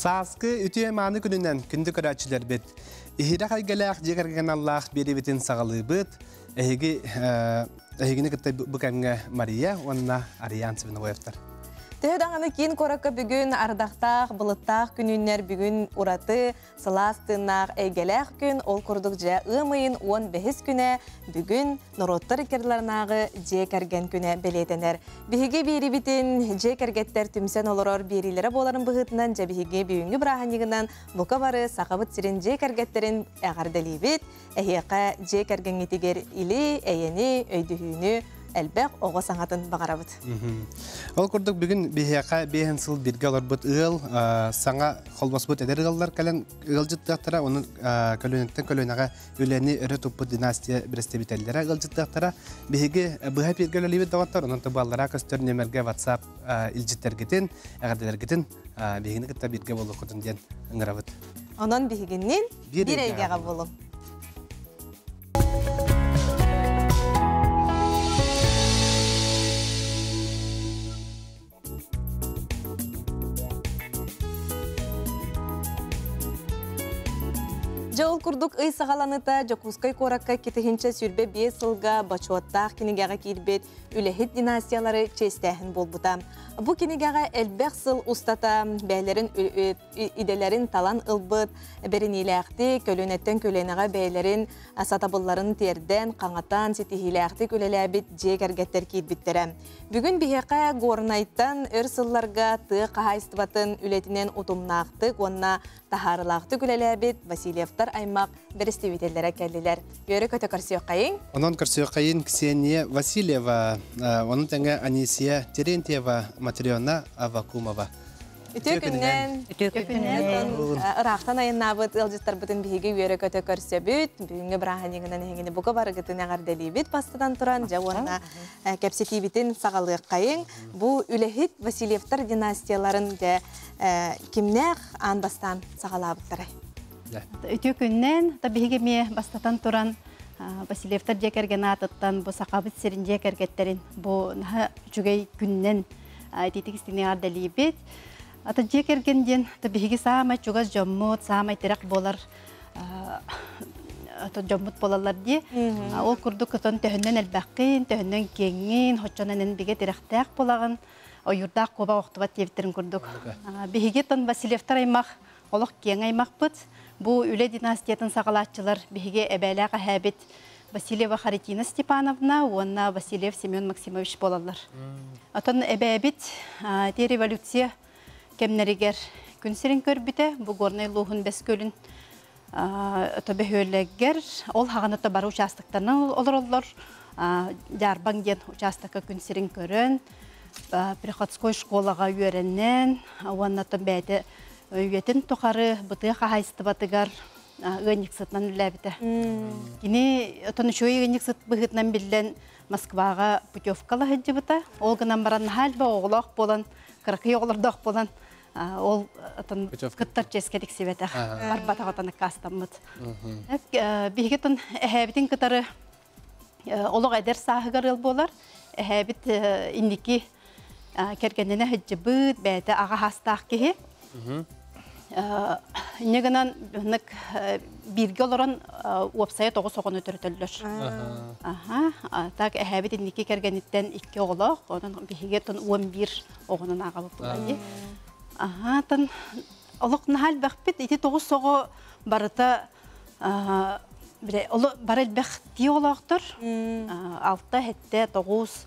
Saaskı ütüye mani gününden kündü körəçilər bit. İhirə qaygalaq jegərgən Allah beri bitin sağalığı bit. Ehigini kıtta bu kəmge Maria, onunla arayan sivini qoyarlar. Töhdağını keyin korakka bugün ardaqtaq, bılıttaq gününler bugün uratı, sılastığınaq, eygelək gün ol kurdukca ığmayın 15 güne bugün norottar ikerlarınağı jekergen güne beleytener. Bihige biri bitin jekergetler tümsen olurur birilere boların bıhıtından jabihige büyüngü bırahanigından buka barı saqabıt sirin jekergetlerin eğardeli bit, ehiyaka jekergen etiger ili, eyeni, öydühünü, Elbək oğa sanatın bağarabıd. Ol kurduk bugün bihiyaka behen sıl birge olur bud ığıl, sana kolbas bud eder ığıllar kalen ığıl jıttığıqtara, onun kölönetten kölöneğe üleni örü tuppu dinastiya bireste bitellere ığıl jıttığıqtara bihigi bıha birge ölelibi davatlar, onun tıballara köstör nömerge WhatsApp ilcitler gitin, eğerdeler gitin, bihigini kıtta birge bolu kudun diyen ıngırabıd. Onun bihiginin bir eygeğe bolun. Жол курдук ый сағаланыта Жокускай коракка кетихинче сүрбе 5 ылга бачуаттақ кинигеға кирбет үлехит династиялары честәхін болбута. Бу кинигеға әлбәқ сыл устата бәйлерин иделерин талан ылбыт, берин иләқті көлөнеттен көлөнеға бәйлерин сатабылларын терден, қаңатан, сетихиләқті көлеләбит жек әргеттер кирбиттере. Бүгін бихеқа горнайттан өр сылларға тық қағайстыбатын үлетінен ұтымнақтық, онна тахарылақты көлеләбит Васильевтар аймақ берестевителлere келдилер. Görü kötü Karsiyoqayın. Onun Karsiyoqayın Kseniya Vasilyeva, onun tenge Anisiya Terentiyeva, Matriona Avakumova. Ütükünden Irak'tan ayınabıt, ılcıtlar bütün bihigi görü kötü Karsiyobüt, büyüngü bırahaniginin hengini buka barıgıtın ağardelibit bastıdan turan, javonna kepsetibitin sağalıqayın. Bu ülehit Vasilyevtar dinastiyaların kimnek anbastan sağalabıtları. Ütükünden tabii ki bastatan turan Vasilyevtar jekergen atıttan bu sakabıt sirin jekergetlerin bu cügey günden titik istini ağardelibit. Ata jekergenden tabii ki sama çugaz jommut, sama itirak bolar ata jommut bolarlar diye. O kurduk atan tehünden elbaqin, tehünden kengin, hoçonanen bige tiraktak bolağın. O yurda koba oxtubat yevitlerin kurduk. Bihige tan Vasilyevtar aymaq, oluq keng aymaq bıt. Bu üle dinastiyatın sağalatçılar bihige ebelaqa habit Vasilyeva Kharitina Stepanovna, onna Vasilyev Semyon Maksimovich bolallar. Atan ebebit te revolütsiya kemneriger günserin körbüte, bu gornay luhun beskölün ötebehöllegger, ol hağanıta barı uçastıklarından olurlar. Jarban gen uçastıka günserin körün, Prihodskoy şkolaga öğrenen, onna tan bəyde Üyetin tokarı bıtığı qahaysıtı batıgar ığınık sıtından ülebide. Yine tanışoyu ığınık sıt bıhıtından bilden Moskvaga putevkalı hıcı bıta. Ol gınan baran halba oğlaq bolan, kırkı oğlardaq bolan. Ol kıttar çeskedik sevete. Arbata qatanı kastamıd. Bihgetin ehebitin kıtarı oluq eder sahıgar yıl bolar. Ehebit indiki kerkenene hıcı bıt, bəyde ağa hastaq kehi. Негенен ник бирге олорон вебсайт тогы согон өтөртөллөр. Так эһәбит инники кергениттен 2 оглок, онун биһиге тон 11 огунун агабы булды. Тон олок нахал бакпит, ити 9 сого барыта бире оло барел бак ди олоктор. 6 хетте 9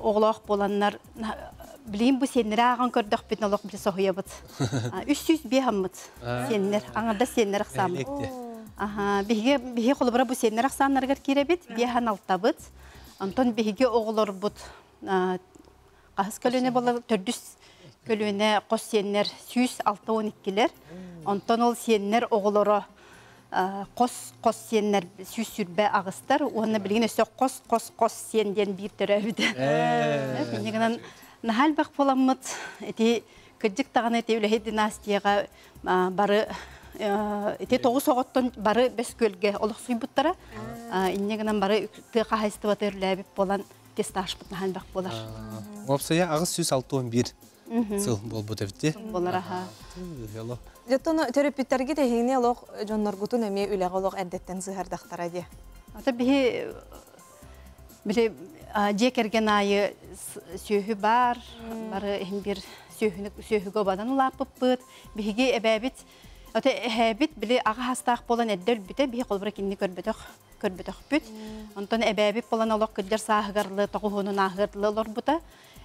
оглок боланнар Bileyim bu senleri ağın kördük bitne olaq bir soğuyabıd. 300 bihamıd senler, ağırda senler aksamıd. Bihi kolubara bu senler aksamlargar kirebit, bihan altabıd. Ondan bihi oğulur bud. Qahız kölüne bolar, 400 kölüne qos senler, 106-12'ler. Ondan ol senler oğuluru qos senler, 100 sürbe ağıstar. Onu bilgin öse qos senden bir törəbidi. Nahal bak polamıt, eti kıcık tağın eti ülehit dinastiyaga barı, eti 9 soğuttan barı 5 gölge oluq suybutlara, innegenen barı tığa hayıstı batı ürlebip bolan testaş but nahal bak polar. Opsaya ağız 106-11. сыл болбут эбитти. Болар аха. Яло. Жеттону терапевттерге техине лох жонноргутун эме үлеге лох әддеттен зыһардахтара ди. Ата бихи биле жекерген айы сүйүхү бар бир сүйүхүгө бадан улаппыт биһиги эбэбит ата эбит биле ага хастаах болан эддел бите бихи колбура кинни көрбөтөх бүт онтон эбэбит болан олок кылдер сааһыгарлы тогуһунун ааһырлы олорбута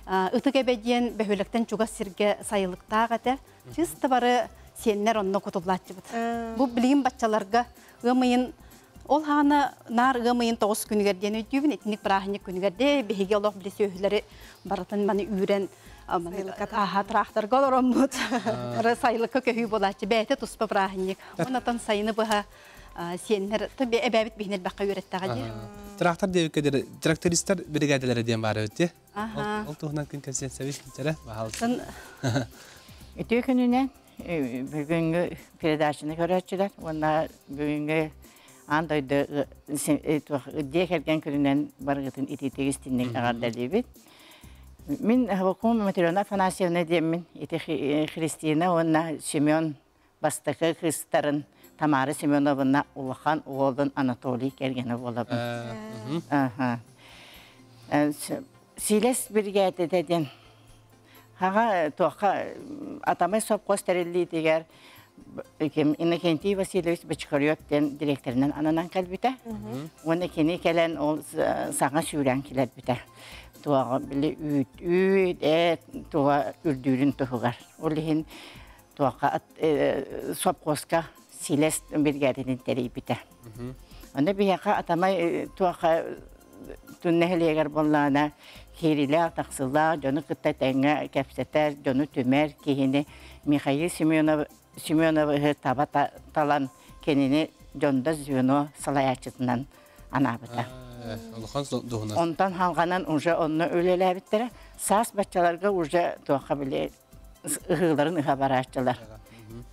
ытык эбедиен бөһүлөктен чугас сирге сайылыктаагата чыста бары сеннер онно кутуллаачыбыт бу билигин баччаларга ымыйын ол хана нар гымын 9 күнүгерден өтүбүн этник брахник күнүгерде биһиге олох биле сөйһүләре баратын маны үрен аха трактор голоромут ара сайлыкка көһү болачы бәте туспа брахник онатан сайыны баха сеннер таби эбәбит бихнел бакка үреттәгә ди Трактор дебекедер трактористтер бригаделери ден бар өтте. Ол туһунан күн кәсен сәвиш китерә баһалсын. Өтө күнүнән бүгүнгү передачаны көрәчүләр. Онда бүгүнгү андайды декерген күнүнән баргытын итетегистиннең агардалыбыт. Мин Хавакум Матрёна Афанасьевна демин ите Христина онна Семен бастакы кыстарын Тамара Семеновна улахан уолдун Анатолий кергені болабы. Силес бригады деден. Хага тоқа атамай сопқос тәрелі дегер Иннокентий Васильевич Бочкарёвтен директорынан ананан кәлбіті. Оны кені кәлен ол саңа сүйрен келер біті. Туаға білі туға үрдүрін тұхығар. Олығын туаға сопқосқа Силес бригадының тәрей біті. Оны бияқа атамай туақа түннәхілегер боллана херилер, тақсылар, жоны қыттай тәңі кәпсетер, жоны төмер кейіні Михаил Семеновы таба талан кенені жонда звено салаячытынан анабыта. Онтан халғанан уже онны өлелі әбіттері, сас бачаларға уже туақа біле ұғыларын ұға барашчылар.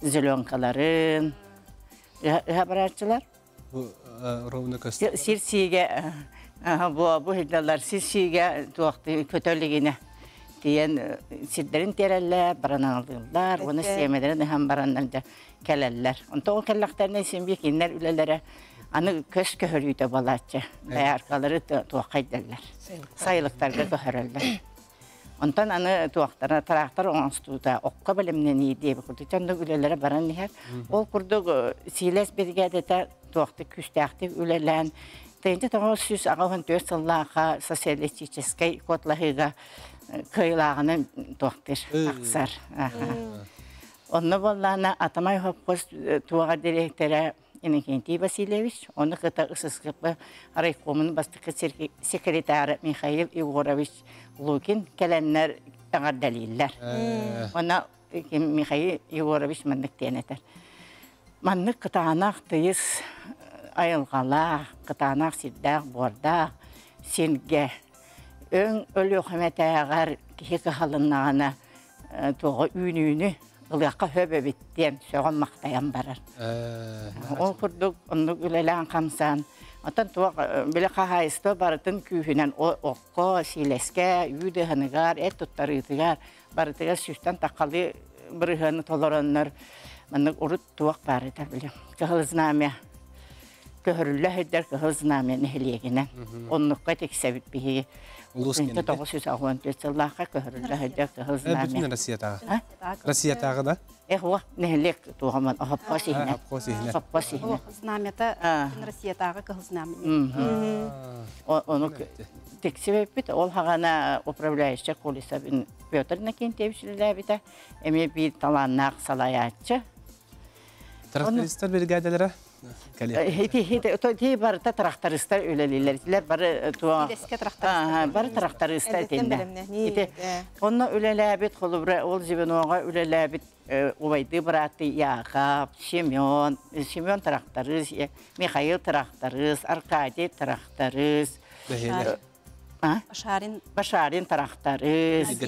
Зеленкаларын ұға барашчылар. Сирсиге bu hiddalar sisiga tuaqti kötölligine diyen sidlerin terelle baranaldılar onu sevmelerin hem baranlarca keleller onta o kellaklarına isim bir kinler ülelere anı kös köhörüyde balatça arkaları tuaqaydılar sayılıklarga köhöröller ontan anı tuaqtara taraktar onstuda okka bilimden iyi diye kurdu çanda ülelere baran niher ol kurdu siles birgadete tuaqti küstahti ülelen Тенте того сүз ағауын 4 сыллаға социалистической котлағыға көйлағының тоқтыр, ақсар. Оны боллана атамай хопқыз туаға директоры Иннокентий Васильевич, оны қыта ұсысқыпы райкомының бастықы секретары Михаил Егорович Лукин кәләнлер аңар дәлеллер. Оны Михаил Егорович маннық тенетер. Маннық қытағанақ тыйыз айылғала, қытанақ сиддақ, бордақ, сенге. Өң өлі өкіметәғар кекі қалыннағына тоғы үйні ұлыққа хөбі біттен соған мақтаян барар. Ол күрдік, ұндық үлелән қамсан. Отан тоғы білі қағайысты барытын күйінен оққа, силеске, үйді ғанығар, әт тұттарығығар, барытыға сүстен таққалы бірғаны толыраннар. Мұндық ұрыт тоғы барыда білі. Кығылызнамия. Köhürlühdür kıznamen ehliyegine. Onlukka teksebit bihi. Ulus toğusuz ağın tüsüllahka köhürlühdür kıznamen. Bütün Rusya tağı. Rusya tağı da. O nehlek tuğaman ahapasihne. Ahapasihne. Kıznameta Rusya tağı kıznamen. Onu teksebit bit ol hagana upravляющий Колесов Петр Накентьевич'le bit. Emi bir talannak salayatçı. Traktöristler brigadelere Hiti var da traktoristler öyleler var tuğa. Var traktoristler dinde. Onun öylelebit kolubra ol zibinoğa öylelebit ubaydı bıraktı Yakab, Semyon traktorist, Mikhail traktorist, Arkadi traktorist. Başarin traktorist.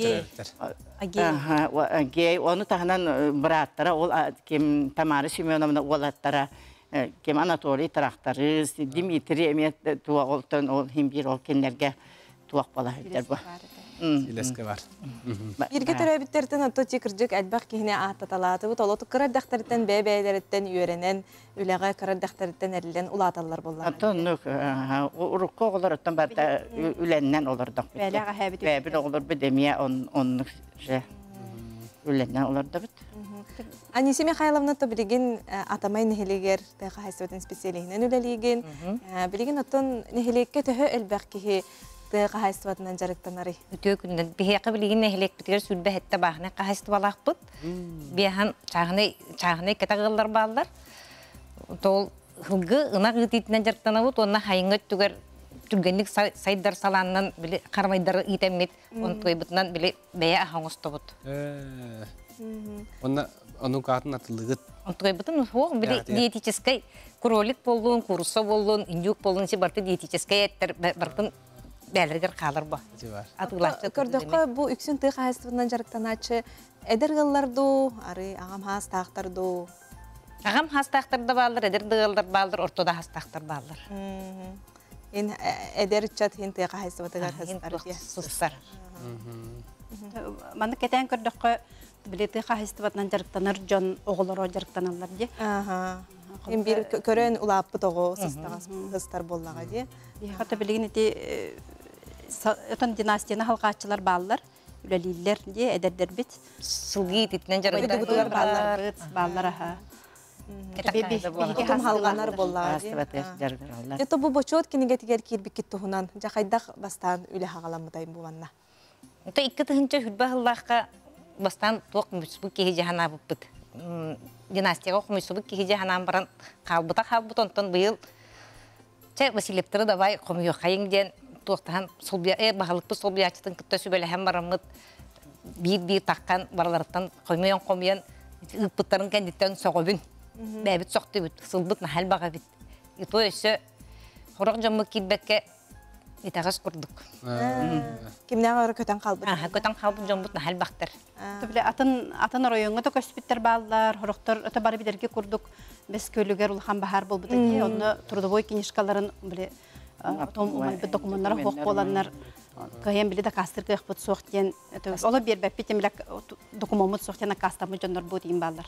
Agey. Onu tahanan bıraktıra ol kim Tamara Semyonovna olattıra. Kim Anatoliy traktorist, Dimitri emet tuğa oltan ol himbir ol kenlerge туақ бала хәлдер бу. Илеске бар. Ирге төрөбүттерден отто тикиржик әлбәк кихине аттаталаты бу толоту кырардактардан бәбәйләрдән үйренен үләгә кырардактардан әрилен улаталар боллар. Атоннук урукка олар оттан барда үленнән олардык. Бәләгә һәбит. Бәбил олар бедемия оннук же үленнән оларда бит. Анисе Михайловна то билеген атамай нехелегер тәгә хәсәтен специалигенен үләлиген. Билеген оттон нехелеккә төһө әлбәк кихи тәгә хәсәтеннән жарыктанары. Өтө күндән бихәкә билеген нехелек битер сүлбә хәтта бахны кахаст балакпыт. Биһан чагны катагыллар баллар. Тол хылгы ына гытитнән жарыктанабыт, онна хайыңга түгәр түргенлек сайдар саланнан биле кармайдар итеммит, он тойбытнан биле бәя хаңыстыбыт. Onun katın atıldığı. Ontойбытын хог биле диетический кролик болдун, курса болдун, индюк болдун, си барты диетический эттер бартын бәлергер калыр бу. Атылачы. Көрдөккө бу үксүн тыга хәсәтеннән жарыктаначы эдергылларду, ары агам хастактарду. Агам хастактарда балдыр, эдердыгылдар балдыр, ортода хастактар балдыр. Ин эдер чат хин тыга хәсәтеннән хастар. Сустар. Маны кетен көрдөккө билети хастыватнан жарыктанар жон оголоро жарыктаналар ди. Ин бир көрөн улаппы того сыстагас хыстар боллага ди. Хата билеген ити отон династияны халкачылар баллар, үлелилер ди, эдердер бит. Сылгы титнен Ыдыгытылар баллар аха. Утум халганар боллага ди. Ето бу бочот кинеге тигер кирбик киттухунан жакайдак бастан үле хагаламытай буганна. Ото икки тыгынча хүлбә хыллакка бастан тоқ мүсбүк кеге жахана буппыт. Династияга хумусубук кеге жаханан баран халбыта онтон быйыл че Василевтері давай хумуй хайың ден тоқтан бағалықпы солбиячытын кытта сүбелі һәм барамыт бир таққан бараларыттан хумуян ыппыттарын кәндеттен соғобын. Бәбіт соқты бүт, сылбыт нахал баға бит. Ито өсі хорақ жаммы килбәкке итағас құрдық. Кимнәгә көтән калбыт. Көтән калбыт жамбыт нахал бақтар. Биле атын районга да көспиттер баллар, хороктор өтө бары бидерге курдук. Без көлүгөр улхан бахар болбут эки. Онда трудовой книжкаларын биле том умайбы документтар хок боланнар. Кайын биле да кастыр кыйбыт соктен. Ола бербеп битемлек документ соктен кастамы жоннор бу дигин баллар.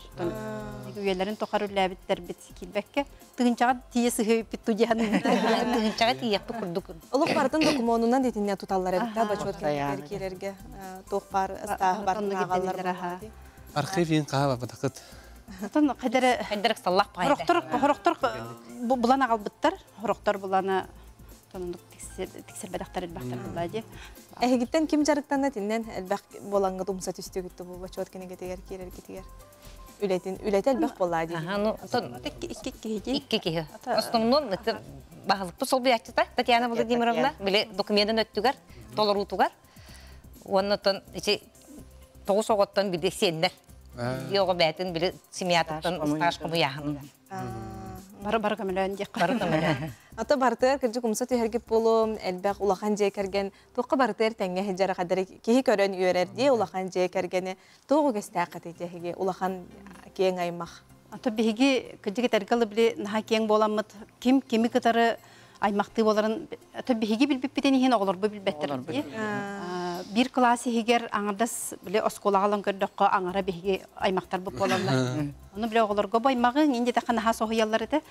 Үелерин токарулабиттер бит килбекке. Тыгынчага тиеси хөйпит туҗан. Тыгынчага тиеппи курдук. Улук бардын документунан детинне туталлар бит, бачот керерге. Тохпар астагы бардын агаллар. Архивин каба батакыт. Тон Хәдерек саллах пайда. Хороктор булана албыттар. Хороктор булана тонук тиксербедактар бактар булады. Гиттен ким жарыктанат иннен элбак болаңга тумса түстү күттү бу бачот кенеге тегер кирер. Үлетел бак болады. Ну, икки кеге. Основном это бағылыпты сол биячыта Татьяна Владимировна биле документтен өттүгөр, толорутугар. Оннотон ичи тогуз оготтон биде сендер. Його бәтин биле семьятыттан стаж кымыяхын. Бар камелен дек. Бар камелен. Ата бартыр кыржы кумса төһәргеп болом, элбак улахан жей кергән. Тоққа бартыр тәңгә хәҗәр кадәр кихи көрән үйрәр ди улахан жей кергәне. Тоғы гәстәкәт итәһеге улахан кең аймак. Ата биһиги кыржы тәргәле биле наһа кең боламыт. Кими кытары аймакты боларын ата биһиги билбеп битени хин оглар бу билбеттер ди. Bir klasi higer аңардас биле осколагалан көрдөккө аңара биһиги аймактар бу болалар. Аны биле огларга баймагы инде тахана хасоһыяллар эте.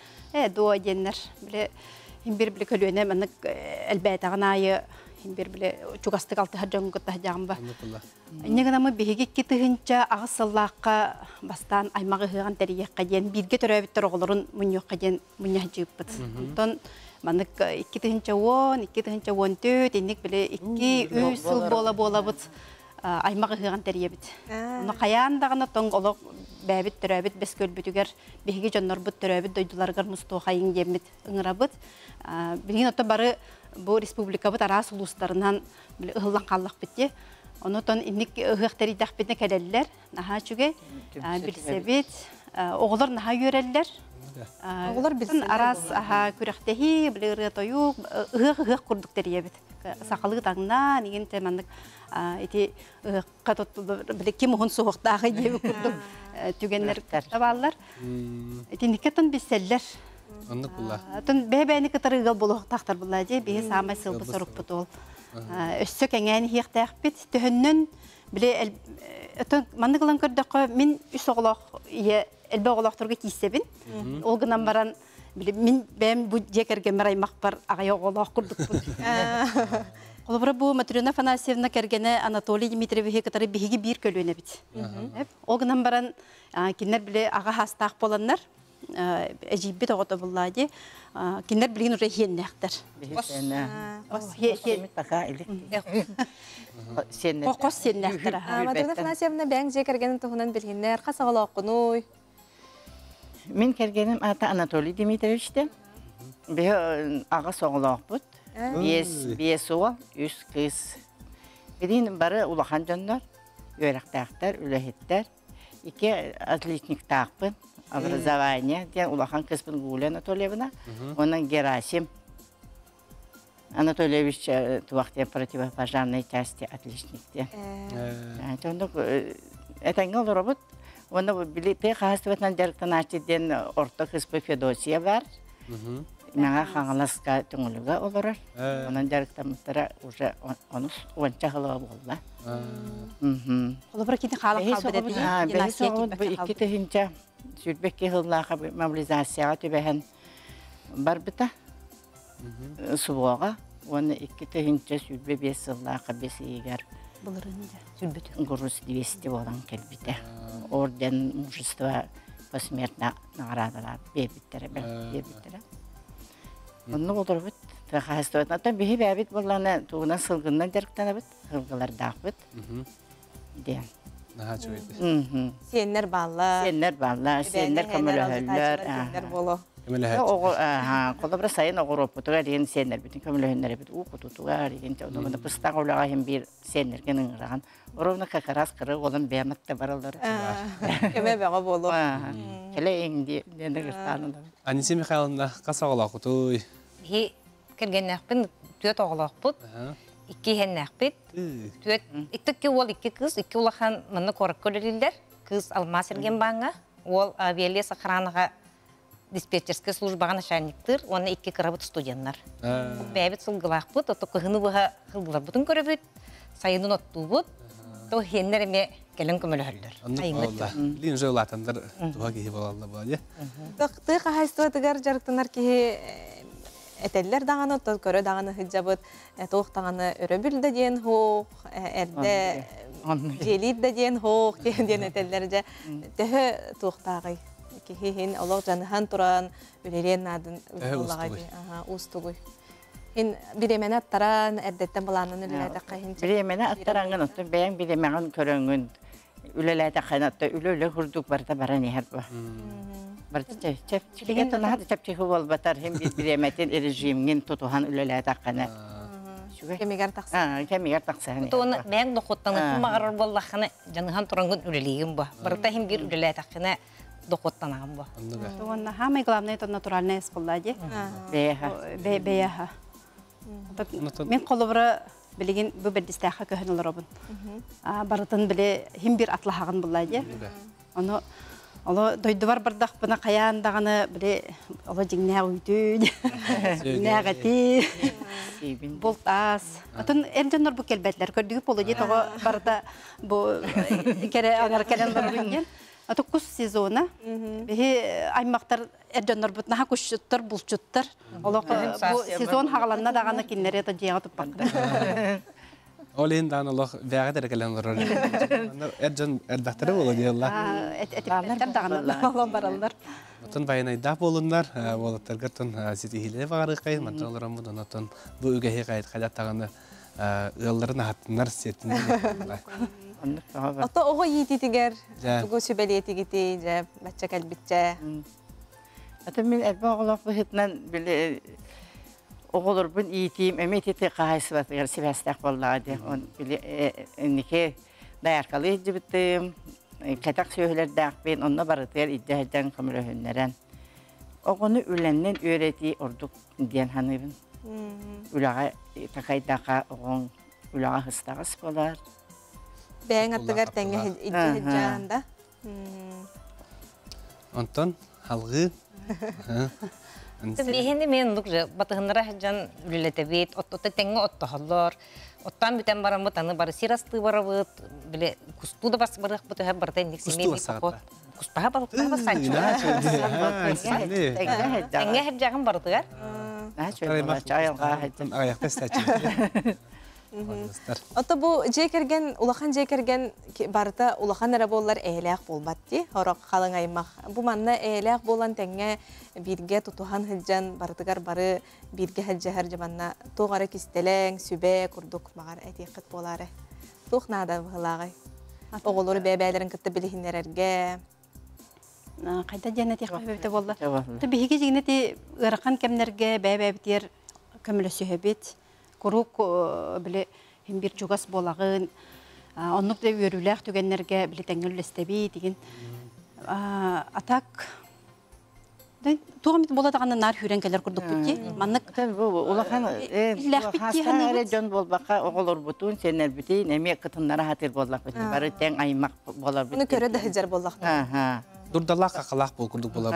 Дуа деннер биле бир биле көлөнө мен элбәтагынайы бир биле чугастык алты хаҗан гытта җамба. Инегенә биһиги китигинчә агысыллакка бастан аймагы хыган тәрияққа ден бирге төрөбиттер огларын муньякка ден муньяҗыппыт. Тон Манык 2010-2014 денек биле 2-3 жыл бола бут аймагы хыган теребит. Уну каяндагына тоң олок бәбит төрөбит бес көлбүтүгөр биһиги жоннор бут төрөбит дойдуларгар мусту хайын демит ыңырабыт. Билген ото бары бу республика бут арас улустарынан биле ыллан каллак битти. Онотон инник ыгыктар идакбитне келеллер. Наха чүге билсебит оглар наха йөреллер. Олар билсен арас күрәхтәһи билер тойук ыгы курдук теребит. Сакалы таңна деген темандык эти катот билекки мохун сугуктагы дип курдук түгеннер табаллар. Эти никетен биселлер. Аны кулла. Тон бебени кытырыгыл болук тактар булла же бе самай сылбы сорук бутул. Өссө кеңән хиектәхпит төһөннөн биле манны кылан көрдөккө мен үс оглох ие элбе оглохторга кийсебин. Ол гынан баран биле мен бәм бу жекерген мараймак бар агай оглох курдук бу. Олбура бу Матрена Афанасьевна кергене Анатолий Дмитриевич катары биһиги бир көлөнө бит. Ол гынан баран кинер биле ага хастак боланнар. Эжибит огото буллади. Кинер билген уже хеннехтер. Кокос сеннехтер. Матрена Афанасьевна бәң жекергенин туһунан билгеннер касагалаккунуй. Мен кергеним ата Анатолий Дмитриевичтен. Бе ага соголоқпут. Биес уа, үс кыз. Бидин бары улахан жоннор, өйрақтақтар, үләхеттер. Ике отличник тақпын, образование. Ден улахан кызбын Гуля Анатольевна. Онан Герасим Анатольевич туақтен противопожарной части отличникте. Это робот. Оны билеты қағыстыбатынан жарықтан ачиден орта кызбы Федосия бар. Мага хаңаласка түңілігі олырыр. Онан жарықтамыттара уже онча қылығы болла. Олбура кини халық қалбыдет. Бәйіс оғыд бұл екі түхінча сүрбекке қыллаға мобилизацияға түбәхін бар біта сұбуаға. Оны екі түхінча сүрбе бес сыллаға бес егер Груз 200 болан келбіті. Орден мужества посмертно наградалар бебіттері. Оны олар бұд, тақастуат. Аттан бейі бәбіт боланы туғынан сылғыннан жарықтана бұд, сылғылар дақ бұд. Ден. Сеннер балла. Сеннер балла, сеннер көмілі өлілер. Қолабыра сайын оғыр опытуға деген сеннер бүтін көмілі өлілер бүт. Уқытутуға деген оны пыстақ олаға хем бір сеннерген ұңыраған. Оровна какарас қыры олын бәмітті баралар. Кеме бәға болу. Келе еңді дені ғыртанылар. Анисия Михайловна қаса оғылақ ұтой? Келгеннәқпін төт оғылақ бұд. Икки хеннәқпет. Иктікке ол икки кыз, икки улахан мұны қорық көлілілдер. Кыз алмас ерген баңа. Ол авиалия сақыраныға диспетчерский службаға начальниктір. Оны икки қырабыт студенттар. Бәбіт сылғылақ бұд. Оты қығыны бұға қылғылар бұдың көрі сайынын отту бұд. То хеннер еме келін көмілі өлдір. Лин жол атандар туға кейі болалды бұл, Тоқты қағайстуатығар жарықтанар кейі әтәлілер дағаны, көрі дағаны хыджабыт, тоқтағаны өрі білді ден хоқ, әрді желейді ден хоқ, ден әтәлілер жа. Төхі тоқтағай. Кейін олақ жаныхан тұран, өлерен адын ұстығай. Bilemene attaran erdetten bulanın ülelerde kayınca. Bilemene attaranın otun beyan bilemeğin körüngün ülelerde kaynattı ülele hurduk barda bara neher bu. Barda çepçiliğe tona hadi çepçiliği bol batar hem bilemetin rejiminin tutuhan ülelerde kayna. Kemigar taksa. Kemigar taksa. Onu ben dokuttanı mağarar bollahını canıhan turangın üleliyim bu. Barda hem bir ülelerde kayna dokuttanağım bu. Ona hamay glavnay to naturalne espolladı. Beyaha. Мен қолыбыра білеген бұл бәдістәқі көхін олар обын. Барытын біле хим бір атлахағын бұлайды. Олы дойды бар бардақ бұна қаяндағаны біле олы жеңнә үйді, нәғәті, болтас. Атын әрден бұл келбәтлер көрдігі полы дей тоғы барыда бұл кәрі аңар кәрен барырынген. Аты құс сезоны. Аймақтар әрденлер бұтынаға күшіттір, бұлшыттыр. Бұл сезон хағаланна дағаны кенлері еді жеға тұп бақыды. Ол енді анылық вәғі дәрекелен ұрыр. Әрден әрдақтары болу дейілі. Әтіппеттер дағаны олан баралар. Отын байынайдақ болындар. Олаттарға тұн сеті хилері бағары қайын. Мантыр олырын бұдан отын бұл үгәйе қайыт қайдаттағаны ұяларын ағаттынар сетінде. Ото оғы ететігер, бұғы сөбәлеті кеті, бәтчә кәлбітчә. Атын мен әлбі оғылақ бұхытынан білі оғылыр бұн етейім, әмет еті қағайсы батығыр себәстәқ боллағады. Білі әнеке дайарқалы еді біттім, кәтақ сөйлерді ақпен, онына барытығыр идді әдден қымыр өйінлерін. Оғыны үленнен өйреті ордық ден ханыбын. Үлаға тақайдаға оғын үлаға хыстағыз болар. Бәң аттығар тәңе хиджанда. Онтон, халғы. Бехенде мен лукжа батыгыннара жан үлелетебит, отта теңге оттахаллар. Оттан бүтән барамыт, аны бары сирасты барабыт, биле кусту да бас барык бут һәм барда ник семей бит. Кустага балык та санчо. Теңге һәп жагын бардыгар. Аяқта стачы. Отто бу жекерген, улахан жекерген барыта улахан әрі болар әйләқ болбатты, орақ қалың аймақ. Бу манна әйләқ болан тәңе бирге тутухан хыджан барытыгар бары бирге хыджахар жабанна тоғары кистелең, сүбе, күрдік мағар әтеқіт болары. Туқ нада бұғылағай. Оғылыры бәбәлерін кітті білігінерерге. Қайда жәнәте қабепті болды. Бейге жегінеті ұрақан кәмнерге бәбәбітер көмілі сүйебет. Құруқ білі бір жүгас болағын, онық да өріләқ түгенлерге білі тәңгіл істебей деген. Атак, туғамет боладағаны нар хүрен кәлер күрдік бүтте. Маннық Улахан әрі жон болбаққа оғылыр бұтын, сенер бүтейін, әме қытынлары хатыр болақ бүті. Бары тәң аймақ болар бүті. Оны көрі де хыджар болақ. Дұрдалақ қақалақ бол күрдік болар.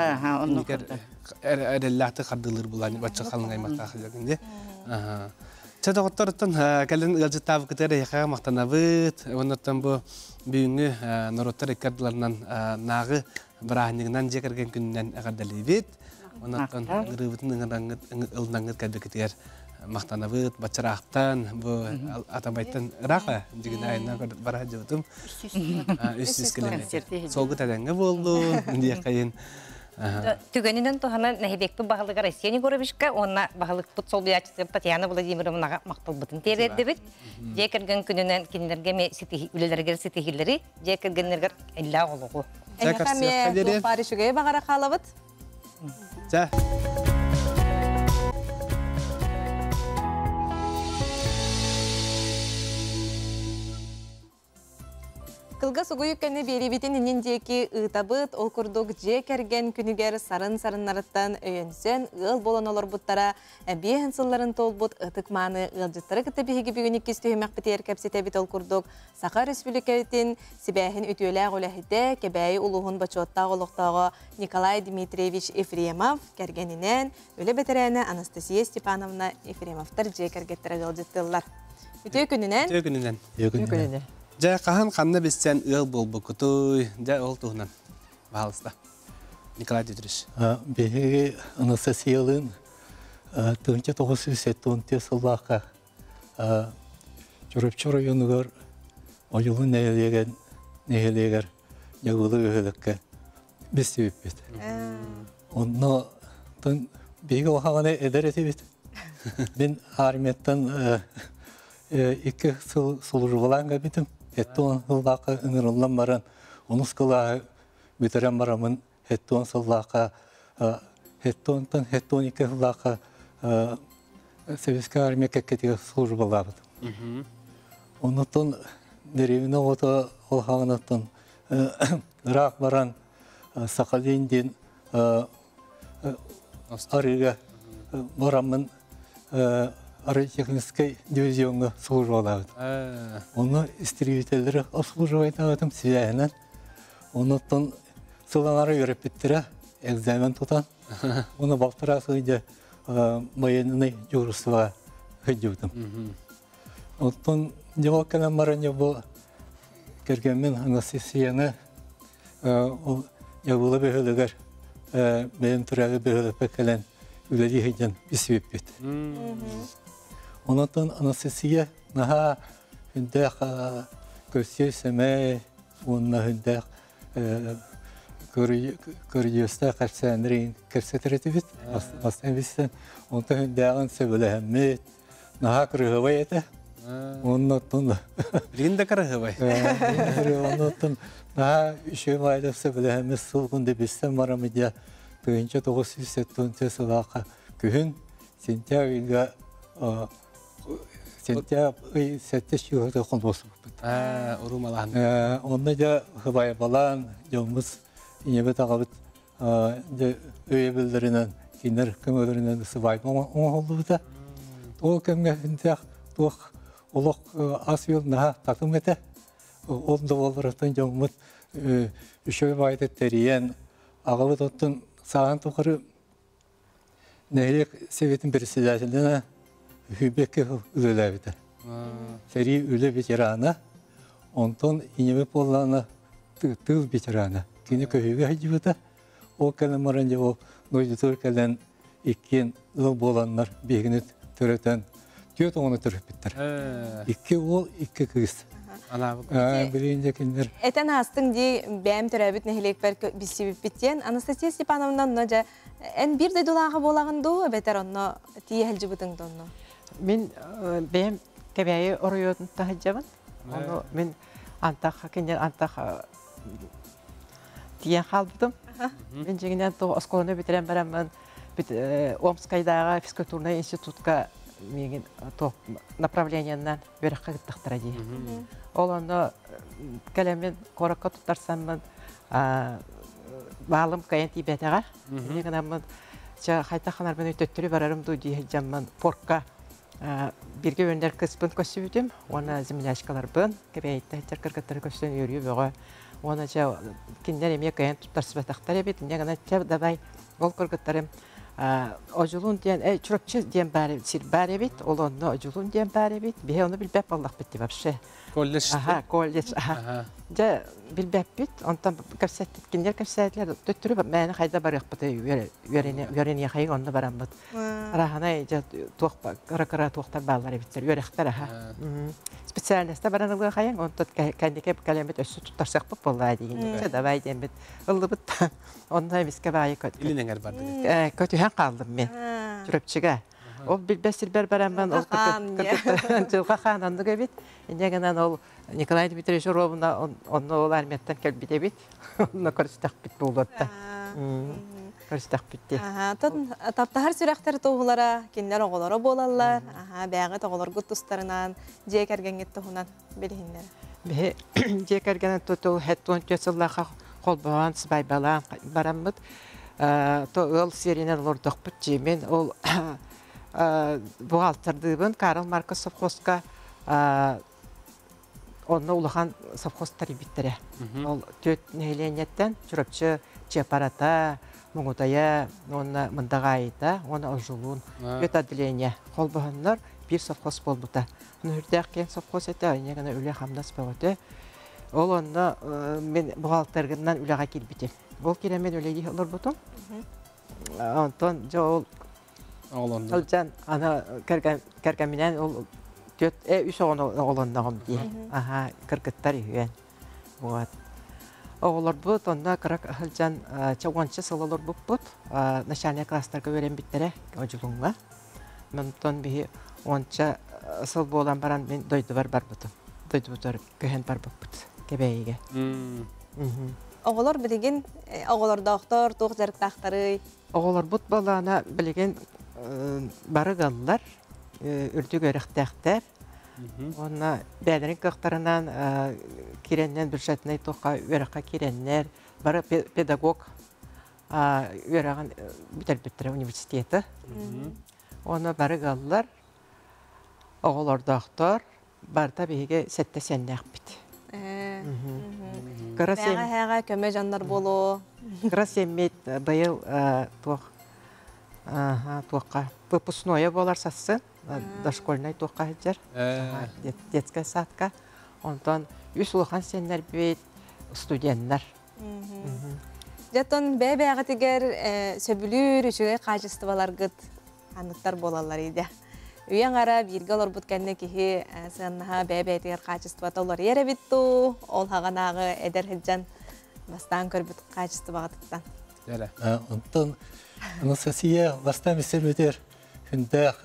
Әрелләқті қардылыр болар, бачы қалың аймақта қылжағын де. Чатоғыттарыттан кәлін ғалжыттабы күтері яқаға мақтанабыт, онаттан бұл бүйінгі народтар еккардыларынан нағы бірағынығынан жекерген күнінен әғардалы бет. Онаттан ғырыбытын ұлынаңғыт кәді күтер мақтанабыт, бачарақтан, бұл атабайттан ұраға деген айына бара жауытым. Үсіз кілеме. Солғы тәдәңгі болды, үндей қайын. Түгенінен тұхана нәхебекті бағылыға Россияны көрібішкі, онына бағылық бұт сол биячысы Татьяна Владимировнаға мақтал бұтын терерді біт. Жекерген күнінен кенілерге үлелерге сетихілері, жекергенлерге әлі олығы. Әнеқаме тұлпары шүгей бағара қалабыт? Жа. Кылга сугуй кәне беребитин инендеки ытабыт ол курдук же керген күнүгер сарын-сарыннарыттан өйөнсен ыл болон олор буттара бейін сылларын толбут ытык маны ылжыттары кытты бихиги бүгүнік кистүйімәк бітер кәпсетебит ол курдук Сақа Республикавитин сибәхин үтүөләг үләхіде кәбәйі улуғын бачуаттағы олықтағы Николай Дмитриевич Ефремов кәргенінен өлі бәтерәні Анастасия Степановна Ефремовтар же кәргеттері ылжыттылар. Үтіе күнінен? Жа қахан қанна бестен ыл бол бұқытой, жа ол тұғынан бағалыста. Николай Дмитриевич. Беге Анастасиялын 1970 сыллаққа жүріп-жүрі юнығыр ойылын нәйелегер яғылы өйелікке бесте өппет. Онына беге оғағаны әдер етебет. Мен армияттан 2 сыл сұлырғыланға бетім. Хеттон сыллаққа ыңырылан баран, оныс қылағы бүтерен барамын, хеттон сыллаққа, хеттон 2 сыллаққа Советская армия кәккетіге служба лабыд. Онытын деревіне оты олғағынаттын Ирақ баран Сақалинден арыға барамын, Арытехнической дивизионға служба лабыд. Оны истребителері службайты ağadım silahынан. Онытын сылаңары өріп біттірі, экзамен тұтан. Оны балтыра сүйді военный юрысыға хөддеудім. Оттон жауап кәлем баран бұл кергенмен Анастасияны яғылы бөхілігер бәйім тұрағы бөхіліп кәлен үләді хейден бісіп бет. Онытын Анастасия наға хүндәқ көрсеу сәмәй, онына хүндәқ көрдеуісті қарсәндірін көрсетіреті бет. Астан бістен, онты хүндәғын сөбілі әммет, наға күріғывай әті. Онытын... Білгінді күріғывай? Онытын наға үші майды сөбілі әммет сұлғынды бістен марамыдя 1970 сылаққа күхін сентябрьға сәттес жылғыда қонбосы бұппыд. Ұрумалан. Онда да ғыбай балан, жолымыз инебет ағабыт өйе білдірінен, кейнер көмөлерінен сыбай оңғолды бұда. Ол көмге хүндіғ тұқ олық ас еліна тақым еті. Олында олырықтың жолымыз үші байды тәрейен ағабыт оттың саған тұқыры Нәйлек Советин председателіне Хүбекке үлеләбіді. Сәрі үлі ветерана, онтон инеме болланы тыл ветерана. Кені көйігі хәджібіді, ол кәлін маран жау нойдытыр кәлін еккен ыл боланлар бегіні түретін түйет оңыны түріп біттір. Икке ол, икке күйіс. Білейінде кендер. Этен астың дей бәм түрәбіт нәхілек бәр бісібіп біттен. Анастасия Степановна ән бір де дұлағы болағынды, бәтер онны тие хәлжібітіңді онны? Мен бәм кәбәйі орыйотын тахыджабын. Мен антақ, кендер антақ тиен қалбыдым. Мен жеңінен осколыны бітірен барамын. Омскайдағы физкультурный институтқа меген направлениянан бөріққа кіттіқтіра дейі. Ол оны кәлемен қораққа тұттарсамын бағылым кайын тейбәтіға. Негінамын қайта қанармен өттөттірі барарым дұй жамын поркқа бірге өндер кіспін көсі өтім. Оны земляшкалар бұн, кәбәйітті әттер кіргіттері көстен өрі бұға. Оны кендер еме кайын тұттарсы бәтіқтар ебет. Негіна дабай ол кіргіттірім Ожулун ден, чурапчы ден бәрі, сир бәрі бит, ол оны ожулун ден бәрі бит, бе оны білбәп аллақ бітті бапшы. Колледж. Колледж. Жа білбәп бит, онтан көпсәттет, кендер көпсәттелер, төттірі мәні қайда барық бұты, өрен еқайы онды барам бұд. Раханай, қыра-қыра туақтар баллары біттер, өректер, специалистер баранылығы қайын, онты кәндеке кәлемет өсі тұттарсақ бұп болла деген. Давай ден бит, ұлды бұт, онда емеске бағы Илінеңер барды. Көтіген қалдым мен, жүріпчіге. Ол білбәсір бәр барамын, ол жылға қананды көбет. Енегінен ол Николай Дмитриевич Ровна, оны ол армияттан кәлбіде бет, оны көрістақ бет болды отта. Көрістақ бетте. Таптахар сүрәқтер тоғылара, кендер оғылары болалар, бәғі тоғылар ғыт тұстарынан, жек әргенгет тоғынан білігіндер. Жек әргенен тұтыл хәттуын төсіллаға қолбаған, сыбай балан барамыд. Ол серинен лордық бұт жемен, ол бұғалтырдығын Карл Маркос совхозға оны ұлыған совхозтар ебіттірі. Ол төт нәйленеттен жүріпчі чепарата, мұңытая, оны мұндаға айта, оны ұжылуын, өт әділейне қолбағынлар бір совхоз бол бұта. Оны үрдәқ кен совхоз әті, әйнегіні өлі қамдас бағыты. Ол оны мен бұғалтырғынан өліға келбетем. Ол керемен өлейді олар бұтым. Онтон жол Олжан, ана кәргәмінен ол үш оғын олындағым дей. Кіргіттар үйен. Оғылар бұд, онда қырық Олжан чауаншы сылылар бұд бұд. Начальный класстарға өрен біттірі өжіліңға. Мұнтон бейі онша сыл болан баран мен дойды бар бұдым. Дойды бұдар көхен бар бұд кебейге. Оғылар білеген, оғыларда оқтар, тоқ зәріктақтары. Оғылар бұд балана білеген бары қалылар, үрдік өріқтәқтер. Оны бәдірін қықтарынан кереннен бүршәтінай тоққа өріққа кереннер, бары педагог өріған бүтәл-бүттірі университеті. Оны бары қалылар, оғыларда оқтар, барда бейге сәтті сәннәқ біт. Бәға көмі жандар болу. Қырас еммет байыл тоққа выпускное болар сасын, дошкольный тоққа әджер, детская садка. Онтан үс ұлған сенлер бейт студенттер. Жаттан бәй-бәйға тегер сөбілір үшіге қажыстывалар ғыт анықтар болалар еді. Үйен ара бірге олар бұд кәнне кеге сығаннаға бәй-бәй тегер қажыстывата олар ере бітті, ол хағанағы әдер хеджан бастан көр бұд қажыстываға тұттан. Онтан Анастасия бастан есебедер хүндәқ